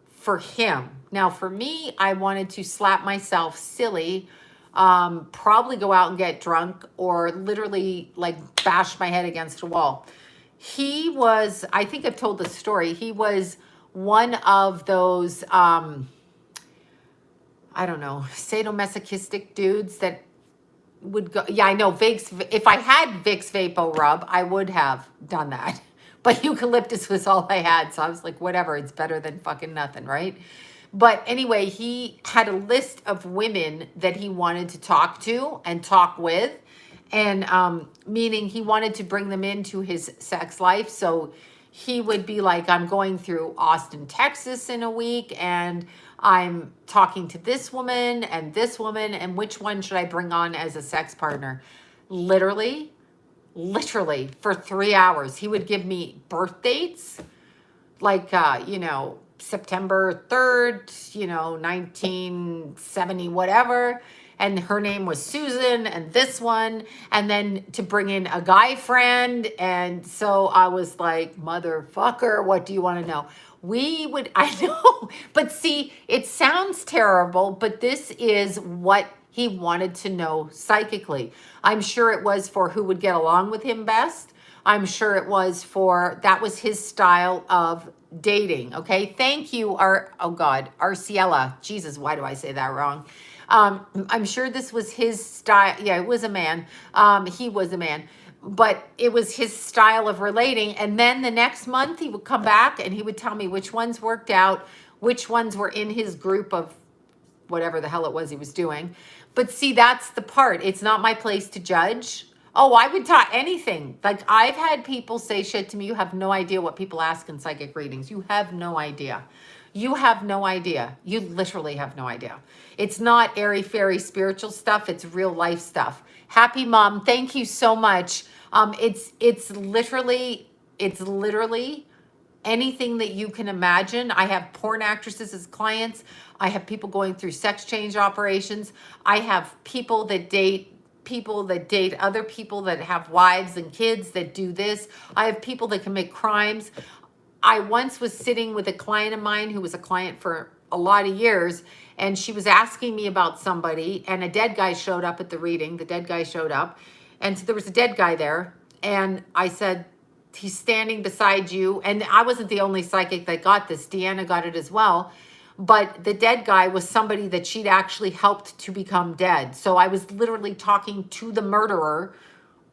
[SPEAKER 1] for him. Now, for me, I wanted to slap myself silly, probably go out and get drunk, or literally like bash my head against a wall. He was, I think I've told the story, he was one of those, I don't know, sadomasochistic dudes that would go, yeah, I know, Vicks, if I had Vicks Vapo Rub, I would have done that. But eucalyptus was all I had. So I was like, whatever, it's better than fucking nothing, right? But anyway, he had a list of women that he wanted to talk to and talk with. And meaning he wanted to bring them into his sex life. So he would be like, I'm going through Austin, Texas in a week, and I'm talking to this woman, and which one should I bring on as a sex partner? Literally for 3 hours. He would give me birth dates, like, September 3rd, 1970, whatever. And her name was Susan, and this one, and then to bring in a guy friend. And so I was like, motherfucker, what do you want to know? I know, but see, it sounds terrible, but this is what he wanted to know psychically. I'm sure it was for who would get along with him best. I'm sure it was that was his style of dating. Okay. Thank you. Arciela. Jesus, why do I say that wrong? I'm sure this was his style. Yeah, it was a man. He was a man, but it was his style of relating. And then the next month he would come back and he would tell me which ones worked out, which ones were in his group of whatever the hell it was he was doing. But see, that's the part. It's not my place to judge. Oh, I would talk anything. Like, I've had people say shit to me. You have no idea what people ask in psychic readings. You have no idea. You have no idea. You literally have no idea. It's not airy-fairy spiritual stuff. It's real life stuff. Happy Mom, thank you so much. It's literally anything that you can imagine. I have porn actresses as clients. I have people going through sex change operations. I have people that date other people that have wives and kids that do this. I have people that commit crimes. I once was sitting with a client of mine who was a client for a lot of years, and she was asking me about somebody, and a dead guy showed up at the reading. The dead guy showed up, and so there was a dead guy there, and I said, he's standing beside you. And I wasn't the only psychic that got this. Deanna got it as well. But the dead guy was somebody that she'd actually helped to become dead. So I was literally talking to the murderer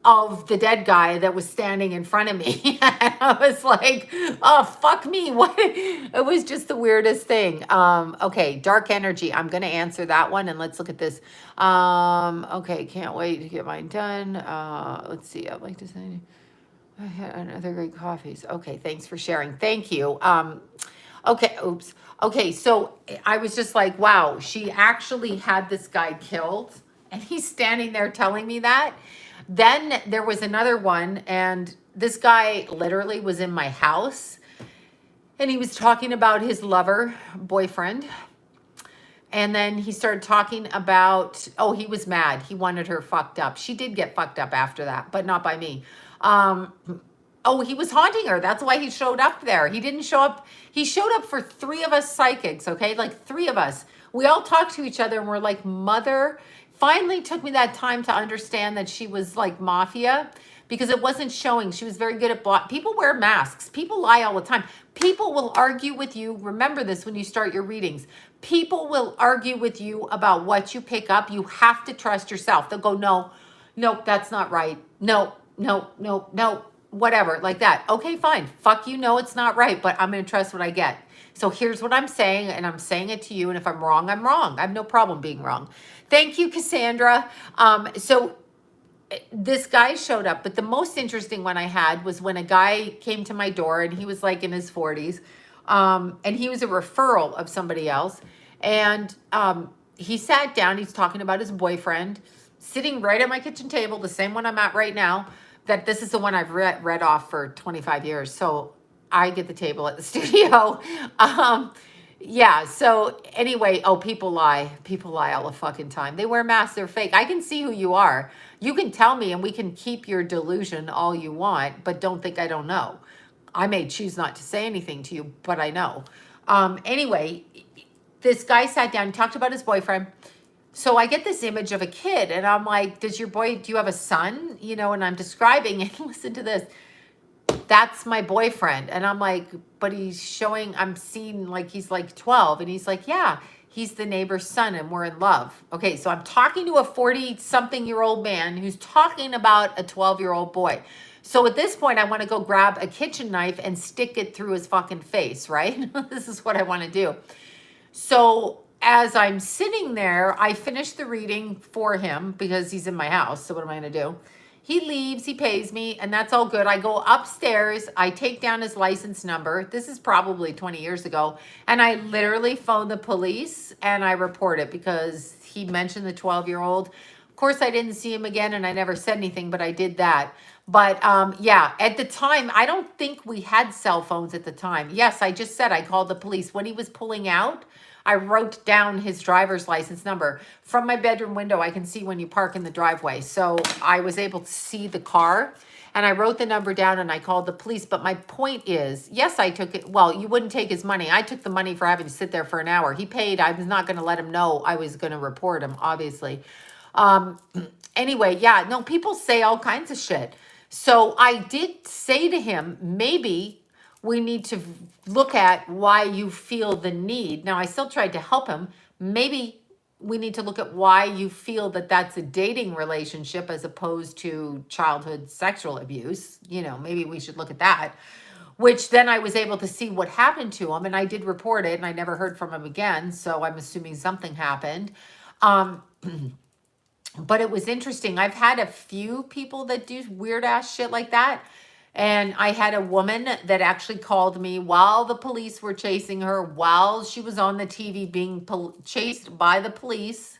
[SPEAKER 1] of the dead guy that was standing in front of me. And I was like, oh, fuck me. What? It was just the weirdest thing. Okay, dark energy. I'm going to answer that one. And let's look at this. Okay, can't wait to get mine done. Let's see. I'd like to say I had other great coffees. Okay, thanks for sharing. Thank you. Okay, oops. Okay, so I was just like, wow, she actually had this guy killed, and he's standing there telling me that. Then there was another one, and this guy literally was in my house, And he was talking about his lover, boyfriend. And then he started talking about, oh, he was mad. He wanted her fucked up. She did get fucked up after that, but not by me. Um, oh, he was haunting her. That's why he showed up there. He didn't show up. He showed up for 3 of us psychics, okay? Like 3 of us. We all talked to each other and we're like, mother. Finally took me that time to understand that she was like mafia because it wasn't showing. She was very good at people wear masks. People lie all the time. People will argue with you. Remember this when you start your readings. People will argue with you about what you pick up. You have to trust yourself. They'll go, no, nope, that's not right. No, no, no, no, whatever, like that. Okay, fine. Fuck you, no, it's not right, but I'm going to trust what I get. So here's what I'm saying, and I'm saying it to you, and if I'm wrong, I'm wrong. I have no problem being wrong. Thank you, Cassandra. So this guy showed up, but the most interesting one I had was when a guy came to my door, and he was like in his 40s, and he was a referral of somebody else. And he sat down, he's talking about his boyfriend, sitting right at my kitchen table, the same one I'm at right now, that this is the one I've read off for 25 years. So I get the table at the studio. Yeah, so anyway, oh, people lie. People lie all the fucking time. They wear masks, they're fake. I can see who you are. You can tell me and we can keep your delusion all you want, but don't think I don't know. I may choose not to say anything to you, but I know. Anyway, this guy sat down and talked about his boyfriend. So I get this image of a kid and I'm like, do you have a son? You know, and I'm describing and listen to this. That's my boyfriend. And I'm like, but I'm seeing like he's like 12. And he's like, yeah, he's the neighbor's son and we're in love. Okay, so I'm talking to a 40-something-year-old man who's talking about a 12-year-old boy. So at this point, I want to go grab a kitchen knife and stick it through his fucking face, right? This is what I want to do. So as I'm sitting there, I finish the reading for him because he's in my house. So what am I going to do? He leaves, he pays me, and that's all good. I go upstairs, I take down his license number. This is probably 20 years ago. And I literally phone the police and I report it because he mentioned the 12-year-old. Of course, I didn't see him again and I never said anything, but I did that. But yeah, at the time, I don't think we had cell phones at the time. Yes, I just said I called the police. When he was pulling out, I wrote down his driver's license number. From my bedroom window, I can see when you park in the driveway. So I was able to see the car and I wrote the number down and I called the police. But my point is, yes, I took it. Well, you wouldn't take his money. I took the money for having to sit there for an hour. He paid. I was not going to let him know I was going to report him, obviously. Anyway, yeah, no, people say all kinds of shit. So I did say to him, maybe we need to look at why you feel the need. Now, I still tried to help him. Maybe we need to look at why you feel that that's a dating relationship as opposed to childhood sexual abuse. You know, maybe we should look at that. Which then I was able to see what happened to him. And I did report it and I never heard from him again. So I'm assuming something happened. But it was interesting. I've had a few people that do weird ass shit like that. And I had a woman that actually called me while the police were chasing her, while she was on the TV being chased by the police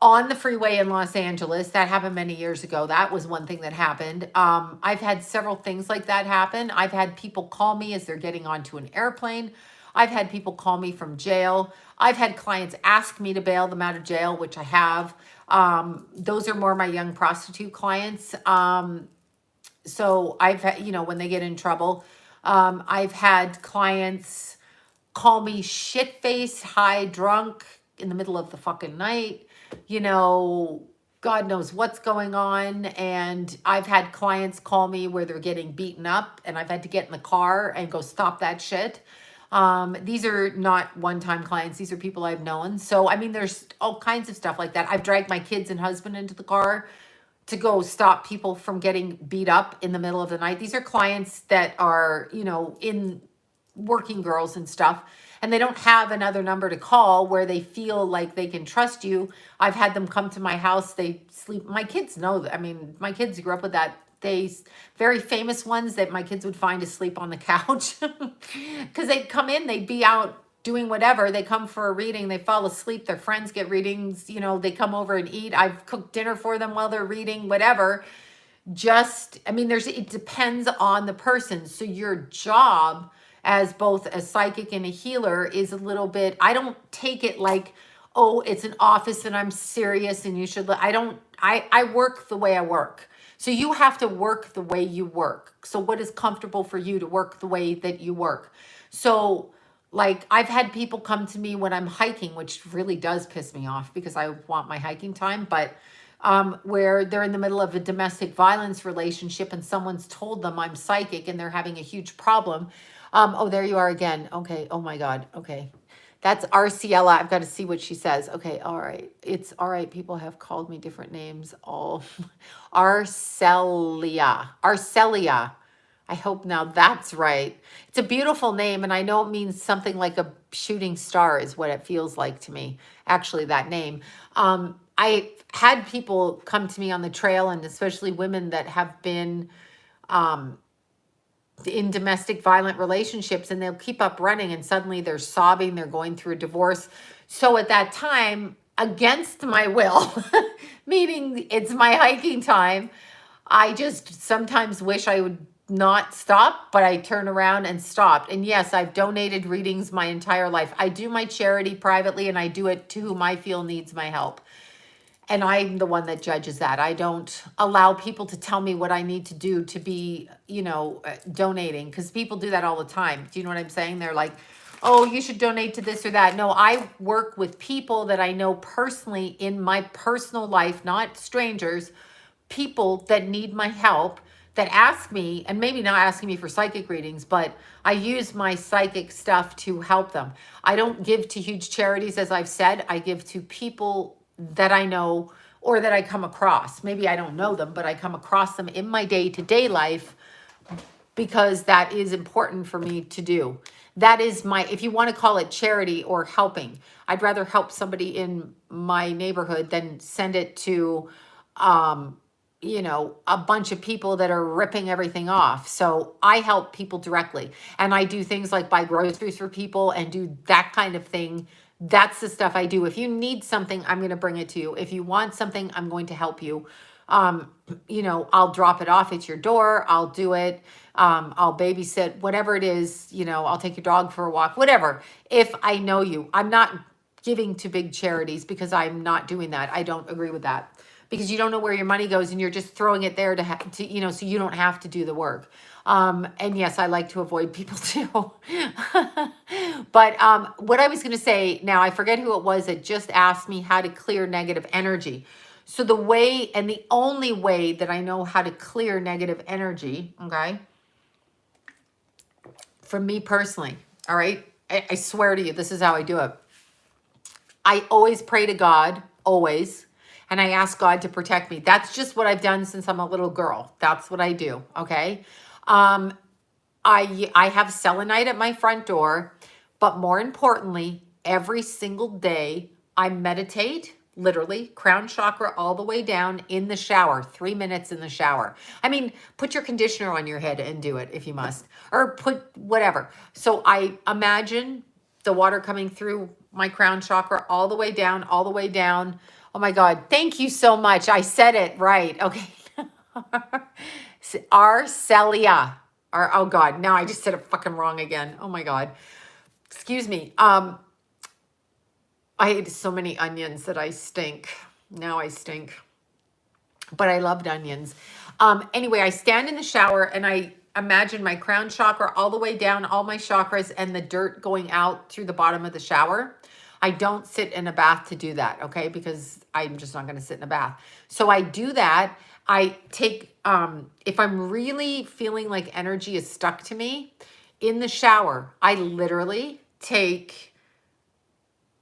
[SPEAKER 1] on the freeway in Los Angeles. That happened many years ago. That was one thing that happened. I've had several things like that happen. I've had people call me as they're getting onto an airplane. I've had people call me from jail. I've had clients ask me to bail them out of jail, which I have. Those are more my young prostitute clients. So I've had, you know, when they get in trouble, I've had clients call me shit-faced, high, drunk in the middle of the fucking night, you know, God knows what's going on. And I've had clients call me where they're getting beaten up and I've had to get in the car and go stop that shit. These are not one-time clients. These are people I've known. So, I mean, there's all kinds of stuff like that. I've dragged my kids and husband into the car to go stop people from getting beat up in the middle of the night. These are clients that are, you know, in working girls and stuff, and they don't have another number to call where they feel like they can trust you. I've had them come to my house. They sleep. My kids know that. I mean, my kids grew up with that. They very famous ones that my kids would find asleep on the couch because they'd come in, they'd be out doing whatever. They come for a reading, they fall asleep, their friends get readings, you know, they come over and eat. I've cooked dinner for them while they're reading, whatever. Just, I mean, it depends on the person. So your job as both a psychic and a healer is a little bit, I don't take it like, oh, it's an office and I'm serious and you should, I work the way I work. So you have to work the way you work. So what is comfortable for you to work the way that you work? So like I've had people come to me when I'm hiking, which really does piss me off because I want my hiking time, but where they're in the middle of a domestic violence relationship and someone's told them I'm psychic and they're having a huge problem. Oh, there you are again. Okay. Oh my God. Okay. That's Arciela. I've got to see what she says. Okay. All right. It's all right. People have called me different names. All Arcelia. Arcelia. I hope now that's right. It's a beautiful name, and I know it means something like a shooting star is what it feels like to me, actually, that name. I had people come to me on the trail, and especially women that have been in domestic violent relationships, and they'll keep up running, and suddenly they're sobbing, they're going through a divorce. So at that time, against my will, meaning it's my hiking time, I just sometimes wish I would not stop, but I turn around and stopped. And yes, I've donated readings my entire life. I do my charity privately, and I do it to whom I feel needs my help. And I'm the one that judges that. I don't allow people to tell me what I need to do to be, donating, because people do that all the time. Do you know what I'm saying? They're like, oh, you should donate to this or that. No, I work with people that I know personally in my personal life, not strangers, people that need my help, that ask me, and maybe not asking me for psychic readings, but I use my psychic stuff to help them. I don't give to huge charities, as I've said. I give to people that I know or that I come across. Maybe I don't know them, but I come across them in my day-to-day life because that is important for me to do. That is my, if you want to call it charity or helping, I'd rather help somebody in my neighborhood than send it to, a bunch of people that are ripping everything off. So I help people directly, and I do things like buy groceries for people and do that kind of thing. That's the stuff I do. If you need something, I'm going to bring it to you. If you want something, I'm going to help you. I'll drop it off at your door. I'll do it. I'll babysit, whatever it is, I'll take your dog for a walk, whatever. If I know you, I'm not giving to big charities because I'm not doing that. I don't agree with that, because you don't know where your money goes and you're just throwing it there so you don't have to do the work. And yes, I like to avoid people too. But what I was going to say now, I forget who it was that just asked me how to clear negative energy. So the way, and the only way that I know how to clear negative energy, okay, for me personally, all right, I swear to you, this is how I do it. I always pray to God, always. And I ask God to protect me. That's just what I've done since I'm a little girl. That's what I do, okay? I have selenite at my front door, but more importantly, every single day I meditate, literally, crown chakra all the way down in the shower, 3 minutes in the shower. I mean, put your conditioner on your head and do it if you must, or put whatever. So I imagine the water coming through my crown chakra all the way down, all the way down. Oh my God. Thank you so much. I said it right. Okay. Arcelia. Oh God. Now I just said it fucking wrong again. Oh my God. Excuse me. I ate so many onions that I stink. Now I stink. But I loved onions. Anyway, I stand in the shower and I imagine my crown chakra all the way down, all my chakras, and the dirt going out through the bottom of the shower. I don't sit in a bath to do that, okay? Because I'm just not going to sit in a bath. So I do that. I take, if I'm really feeling like energy is stuck to me, in the shower, I literally take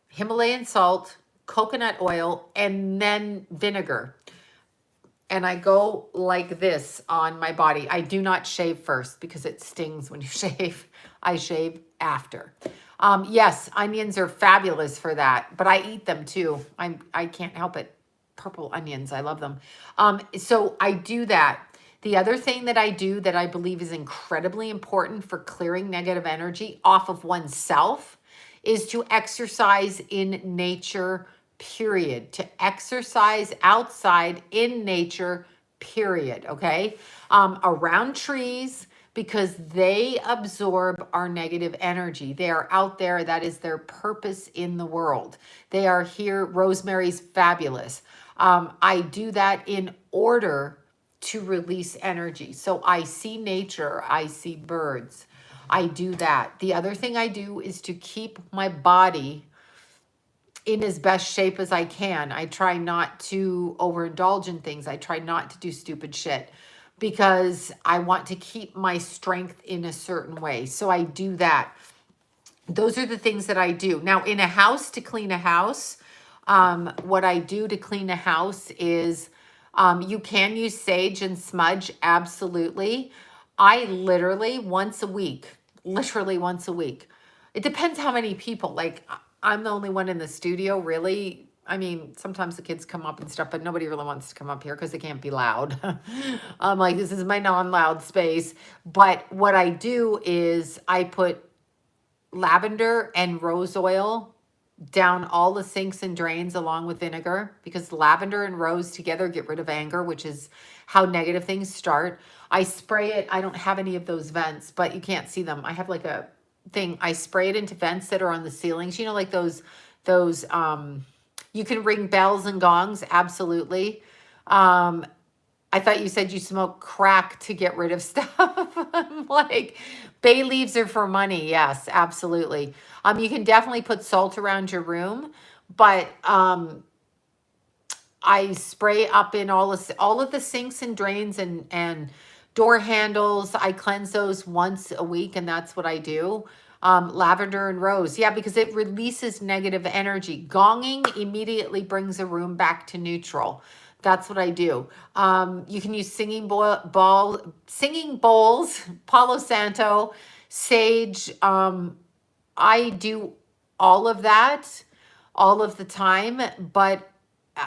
[SPEAKER 1] Himalayan salt, coconut oil, and then vinegar. And I go like this on my body. I do not shave first because it stings when you shave. I shave after. Yes, onions are fabulous for that, but I eat them too. I can't help it. Purple onions, I love them. So I do that. The other thing that I do that I believe is incredibly important for clearing negative energy off of oneself is to exercise in nature, period. To exercise outside in nature, period. Okay? Around trees, because they absorb our negative energy. They are out there. That is their purpose in the world. They are here. Rosemary's fabulous. I do that in order to release energy. So I see nature, I see birds. I do that. The other thing I do is to keep my body in as best shape as I can. I try not to overindulge in things. I try not to do stupid shit because I want to keep my strength in a certain way. So I do that. Those are the things that I do. Now, in a house, to clean a house, what I do to clean a house is you can use sage and smudge, absolutely. I literally once a week, it depends how many people, like I'm the only one in the studio, really. I mean, sometimes the kids come up and stuff, but nobody really wants to come up here because they can't be loud. I'm like, this is my non-loud space. But what I do is I put lavender and rose oil down all the sinks and drains along with vinegar, because lavender and rose together get rid of anger, which is how negative things start. I spray it. I don't have any of those vents, but you can't see them. I have like a thing. I spray it into vents that are on the ceilings. You know, like those, you can ring bells and gongs. Absolutely. I thought you said you smoke crack to get rid of stuff. I'm like, bay leaves are for money. Yes, absolutely. You can definitely put salt around your room, but I spray up in all of the sinks and drains and door handles. I cleanse those once a week, and that's what I do. Lavender and rose. Yeah, because it releases negative energy. Gonging immediately brings a room back to neutral. That's what I do. You can use singing bowls, Palo Santo, sage. I do all of that all of the time, but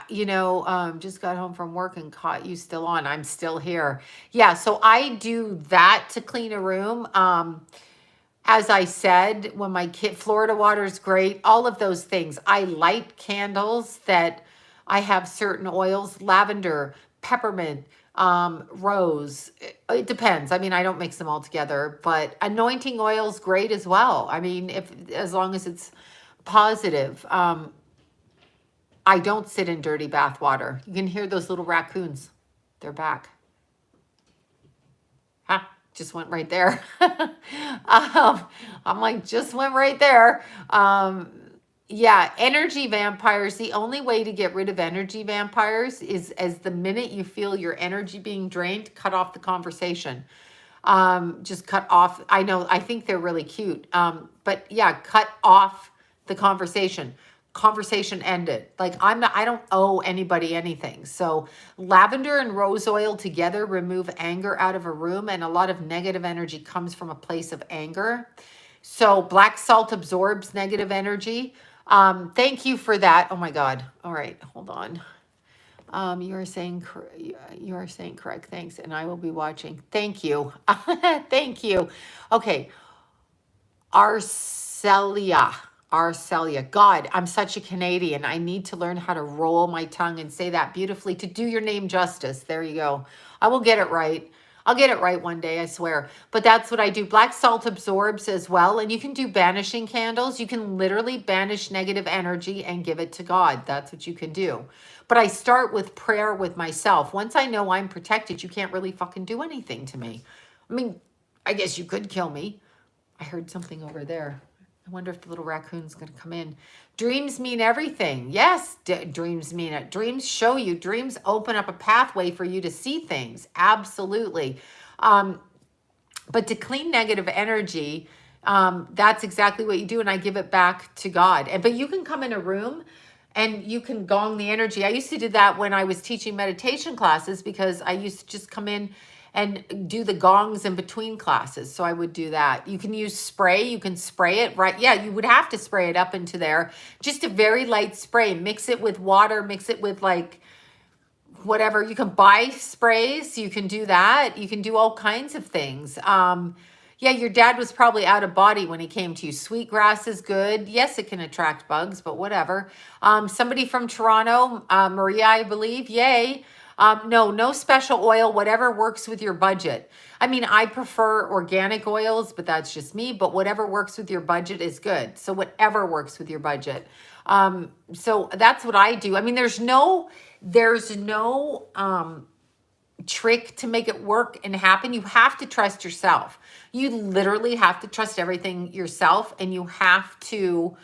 [SPEAKER 1] just got home from work and caught you still on. I'm still here. Yeah, so I do that to clean a room. As I said, when my Florida water is great, all of those things. I light candles that I have certain oils, lavender, peppermint, rose. It depends. I mean, I don't mix them all together, but anointing oil is great as well. I mean, as long as it's positive. I don't sit in dirty bath water. You can hear those little raccoons. They're back. Ha, just went right there. I'm like, just went right there. Yeah, energy vampires. The only way to get rid of energy vampires is as the minute you feel your energy being drained, cut off the conversation. Just cut off. I think they're really cute. But yeah, cut off the conversation. Conversation ended. Like I don't owe anybody anything. So lavender and rose oil together remove anger out of a room, and a lot of negative energy comes from a place of anger. So black salt absorbs negative energy. Thank you for that. Oh my God. All right, hold on. You are saying correct. Thanks. And I will be watching. Thank you. Thank you. Okay. Arcelia. God, I'm such a Canadian. I need to learn how to roll my tongue and say that beautifully to do your name justice. There you go. I will get it right. I'll get it right one day, I swear. But that's what I do. Black salt absorbs as well. And you can do banishing candles. You can literally banish negative energy and give it to God. That's what you can do. But I start with prayer with myself. Once I know I'm protected, you can't really fucking do anything to me. I mean, I guess you could kill me. I heard something over there. I wonder if the little raccoon's going to come in. Dreams mean everything. Yes, dreams mean it. Dreams show you. Dreams open up a pathway for you to see things. Absolutely. But to clean negative energy, that's exactly what you do. And I give it back to God. But you can come in a room and you can gong the energy. I used to do that when I was teaching meditation classes, because I used to just come in and do the gongs in between classes. So I would do that. You can use spray. You can spray it, right? Yeah, you would have to spray it up into there. Just a very light spray. Mix it with water. Mix it with like whatever. You can buy sprays. You can do that. You can do all kinds of things. Yeah, your dad was probably out of body when he came to you. Sweetgrass is good. Yes, it can attract bugs, but whatever. Somebody from Toronto, Maria, I believe. Yay. No special oil, whatever works with your budget. I mean, I prefer organic oils, but that's just me. But whatever works with your budget is good. So whatever works with your budget. So that's what I do. I mean, there's no trick to make it work and happen. You have to trust yourself. You literally have to trust everything yourself, and you have to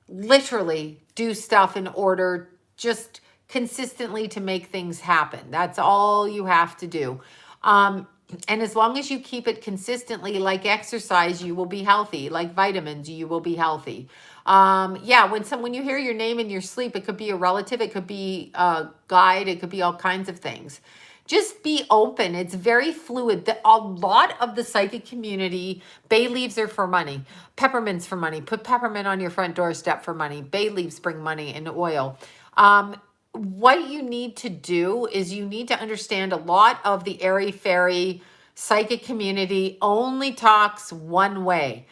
[SPEAKER 1] literally do stuff in order just consistently to make things happen. That's all you have to do. And as long as you keep it consistently, like exercise, you will be healthy. Like vitamins, you will be healthy. Yeah, when you hear your name in your sleep, it could be a relative, it could be a guide, it could be all kinds of things. Just be open. It's very fluid. A lot of the psychic community, bay leaves are for money, peppermints for money. Put peppermint on your front doorstep for money. Bay leaves bring money and oil. What you need to do is you need to understand a lot of the airy-fairy psychic community only talks one way.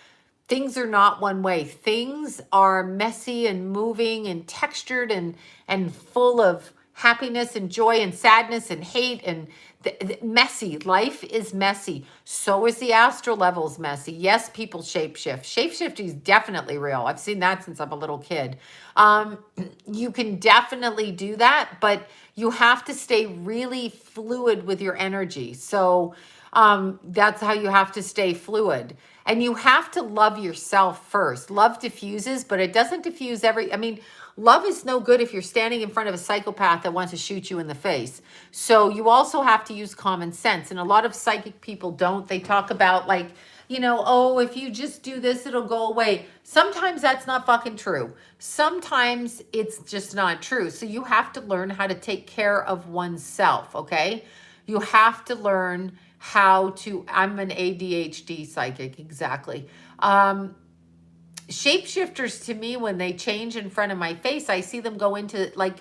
[SPEAKER 1] Things are not one way. Things are messy and moving and textured and full of happiness and joy and sadness and hate and messy. Life is messy. So is the astral levels messy. Yes, people shapeshift. Shapeshifting is definitely real. I've seen that since I'm a little kid. You can definitely do that, but you have to stay really fluid with your energy. So that's how you have to stay fluid. And you have to love yourself first. Love diffuses, but it doesn't diffuse love is no good if you're standing in front of a psychopath that wants to shoot you in the face. So you also have to use common sense. And a lot of psychic people don't. They talk about oh, if you just do this, it'll go away. Sometimes that's not fucking true. Sometimes it's just not true. So you have to learn how to take care of oneself, okay? You have to learn how to, I'm an ADHD psychic, exactly. Shapeshifters, to me, when they change in front of my face, I see them go into like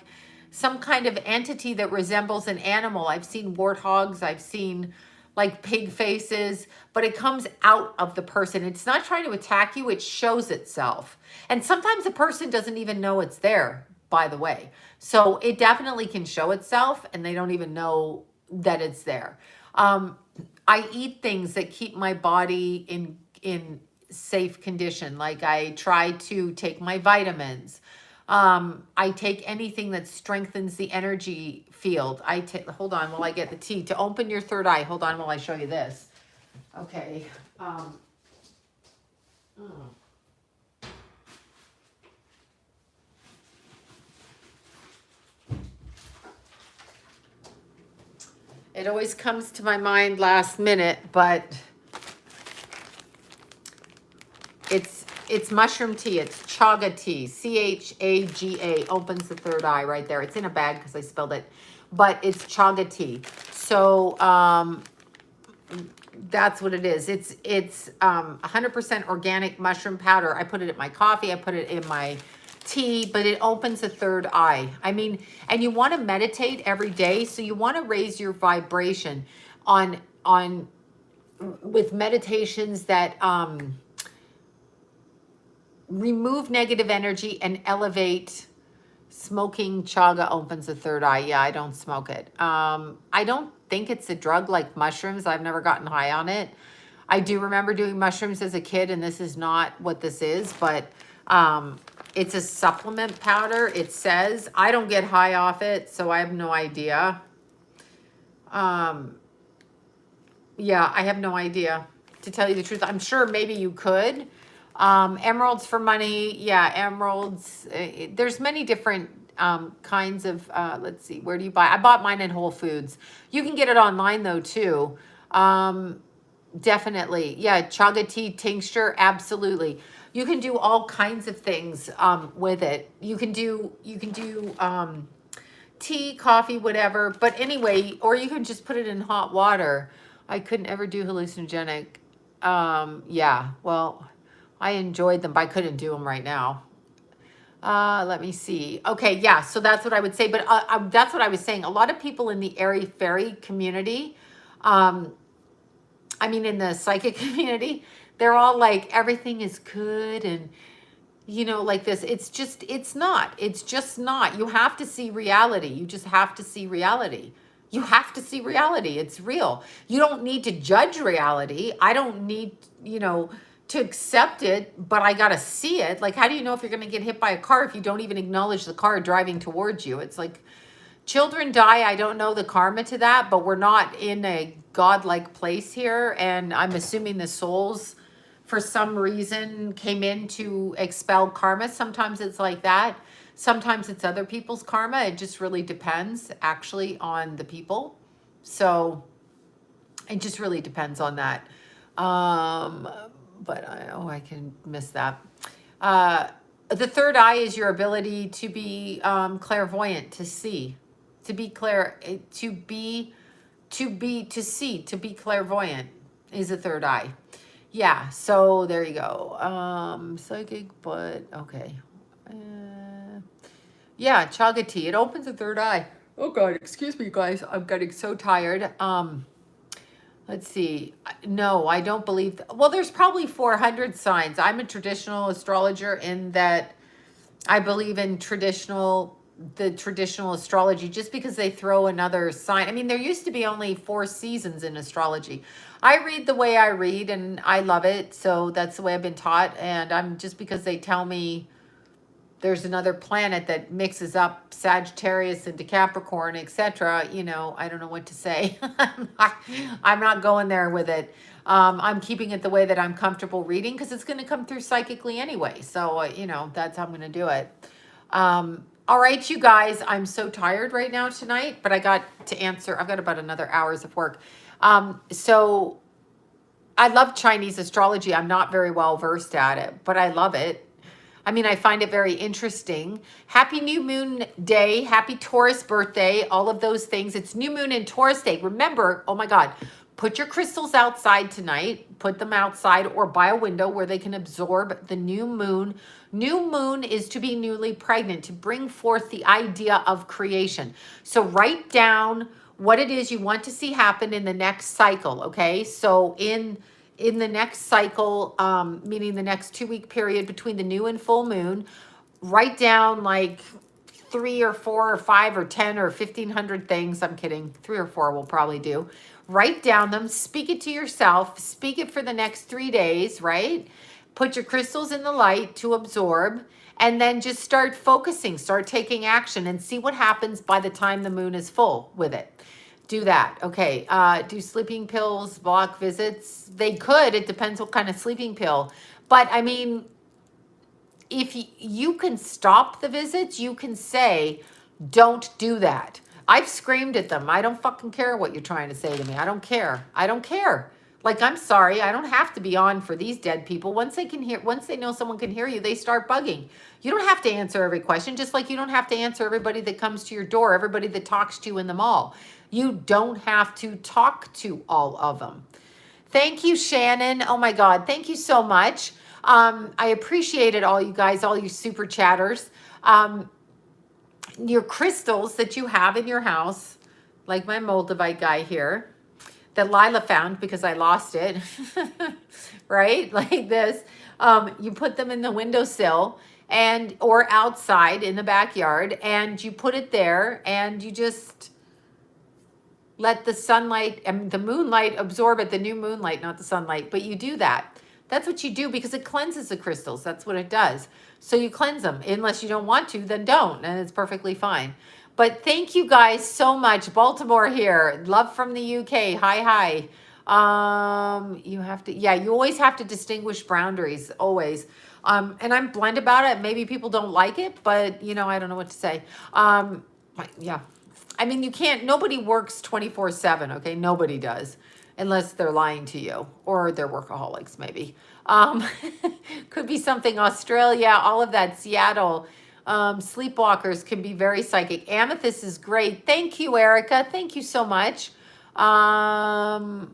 [SPEAKER 1] some kind of entity that resembles an animal. I've seen warthogs, I've seen like pig faces, but it comes out of the person. It's not trying to attack you, it shows itself. And sometimes the person doesn't even know it's there, by the way. So it definitely can show itself and they don't even know that it's there. I eat things that keep my body in safe condition. Like I try to take my vitamins. I take anything that strengthens the energy field. Hold on while I get the tea. To open your third eye, hold on while I show you this. Okay. It always comes to my mind last minute, but it's mushroom tea. It's chaga tea. CHAGA. Opens the third eye right there. It's in a bag because I spilled it, but it's chaga tea. So that's what it is. It's 100% organic mushroom powder. I put it in my coffee. I put it in my tea, but it opens the third eye. I mean, and you want to meditate every day, so you want to raise your vibration with meditations that remove negative energy and elevate. Smoking chaga opens the third eye. Yeah, I don't smoke it. I don't think it's a drug like mushrooms. I've never gotten high on it. I do remember doing mushrooms as a kid, and this is not what this is, but it's a supplement powder. It says, I don't get high off it, so I have no idea. Yeah, I have no idea, to tell you the truth. I'm sure maybe you could. Emeralds for money. Yeah, emeralds. There's many different kinds of, let's see, where do you buy? I bought mine at Whole Foods. You can get it online though too. Definitely. Yeah, chaga tea tincture. Absolutely. You can do all kinds of things with it. You can do tea, coffee, whatever. But anyway, or you can just put it in hot water. I couldn't ever do hallucinogenic. Yeah, well, I enjoyed them, but I couldn't do them right now. Let me see. Okay, yeah, so that's what I would say. But that's what I was saying. A lot of people in the airy-fairy community, in the psychic community, they're all like, everything is good and, like this. It's not. It's just not. You have to see reality. You just have to see reality. You have to see reality. It's real. You don't need to judge reality. I don't need, to accept it, but I got to see it. Like, how do you know if you're going to get hit by a car if you don't even acknowledge the car driving towards you? It's like children die. I don't know the karma to that, but we're not in a godlike place here. And I'm assuming the souls, for some reason, came in to expel karma. Sometimes it's like that. Sometimes it's other people's karma. It just really depends, actually, on the people. So it just really depends on that. But I can miss that. The third eye is your ability to be clairvoyant, to see, to be clairvoyant is the third eye. Yeah, so there you go. Psychic, but okay. Yeah, chaga tea. It opens the third eye. Oh God, excuse me, guys. I'm getting so tired. Let's see. No, I don't believe. Well, there's probably 400 signs. I'm a traditional astrologer in that I believe in the traditional astrology, just because they throw another sign. I mean, there used to be only 4 seasons in astrology. I read the way I read and I love it. So that's the way I've been taught. And I'm just because they tell me there's another planet that mixes up Sagittarius into Capricorn, etc. I don't know what to say. I'm not going there with it. I'm keeping it the way that I'm comfortable reading because it's going to come through psychically anyway. So, that's how I'm going to do it. All right, you guys, I'm so tired right now tonight, but I got to answer. I've got about another hours of work. So I love Chinese astrology. I'm not very well versed at it, but I love it. I mean, I find it very interesting. Happy New Moon Day. Happy Taurus birthday. All of those things. It's New Moon and Taurus Day. Remember, oh my God, put your crystals outside tonight. Put them outside or by a window where they can absorb the new moon. New moon is to be newly pregnant, to bring forth the idea of creation. So write down what it is you want to see happen in the next cycle, okay? So in the next cycle, meaning the next 2-week period between the new and full moon, write down like 3 or 4 or 5 or 10 or 1,500 things. I'm kidding. 3 or 4 will probably do. Write down them, speak it to yourself, speak it for the next 3 days, right? Put your crystals in the light to absorb, and then just start focusing, start taking action, and see what happens by the time the moon is full with it. Do that. Okay. Do sleeping pills block visits? They could. It depends what kind of sleeping pill. But I mean, if you can stop the visits, you can say, don't do that. I've screamed at them. I don't fucking care what you're trying to say to me. I don't care. I don't care. Like, I'm sorry. I don't have to be on for these dead people. Once they know someone can hear you, they start bugging. You don't have to answer every question, just like you don't have to answer everybody that comes to your door, everybody that talks to you in the mall. You don't have to talk to all of them. Thank you, Shannon. Oh my God. Thank you so much. I appreciate it, all you guys, all you super chatters. Your crystals that you have in your house, like my Moldavite guy here, that Lila found because I lost it, right? Like this. You put them in the windowsill or outside in the backyard, and you put it there, and you just let the sunlight and the moonlight absorb it, the new moonlight, not the sunlight, but you do that. That's what you do because it cleanses the crystals. That's what it does. So you cleanse them. Unless you don't want to, then don't, and it's perfectly fine. But thank you guys so much. Baltimore here. Love from the UK. Hi. You always have to distinguish boundaries, always. And I'm blunt about it. Maybe people don't like it, but I don't know what to say. Yeah. I mean, nobody works 24/7, okay? Nobody does, unless they're lying to you or they're workaholics, maybe. Could be something Australia, all of that, Seattle. Sleepwalkers can be very psychic. Amethyst is great. Thank you, Erica. Thank you so much. I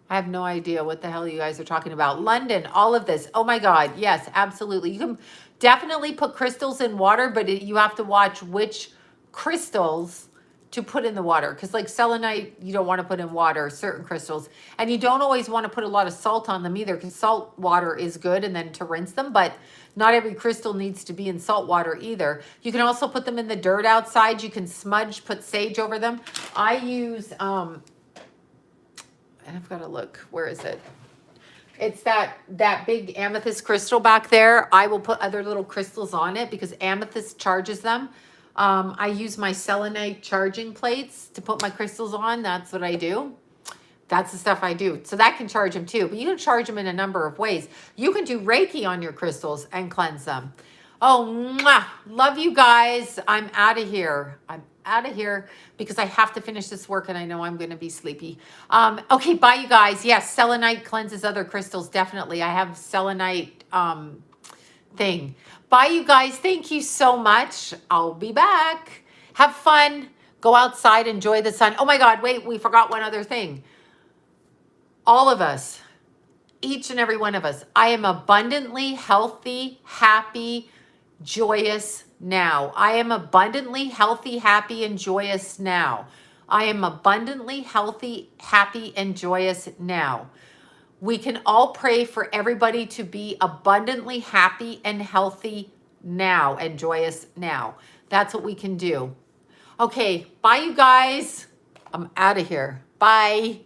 [SPEAKER 1] have no idea what the hell you guys are talking about. London, all of this. Oh my God. Yes, absolutely. You can definitely put crystals in water, but you have to watch which crystals to put in the water, because like selenite, you don't want to put in water, certain crystals, and you don't always want to put a lot of salt on them either, because salt water is good and then to rinse them, but not every crystal needs to be in salt water either. You can also put them in the dirt outside. You can smudge, put sage over them. I use, and I've got to look, where is it? It's that big amethyst crystal back there. I will put other little crystals on it because amethyst charges them. I use my selenite charging plates to put my crystals on. That's what I do. That's the stuff I do. So that can charge them too, but you can charge them in a number of ways. You can do Reiki on your crystals and cleanse them. Oh, mwah, love you guys. I'm out of here. I'm out of here because I have to finish this work and I know I'm going to be sleepy. Okay, bye you guys. Yes, selenite cleanses other crystals. Definitely. I have selenite thing. Bye you guys. Thank you so much. I'll be back. Have fun. Go outside. Enjoy the sun. Oh my God. Wait, we forgot one other thing. All of us, each and every one of us, I am abundantly healthy, happy, joyous now. I am abundantly healthy, happy, and joyous now. I am abundantly healthy, happy, and joyous now. We can all pray for everybody to be abundantly happy and healthy now and joyous now. That's what we can do. Okay, bye you guys. I'm out of here. Bye.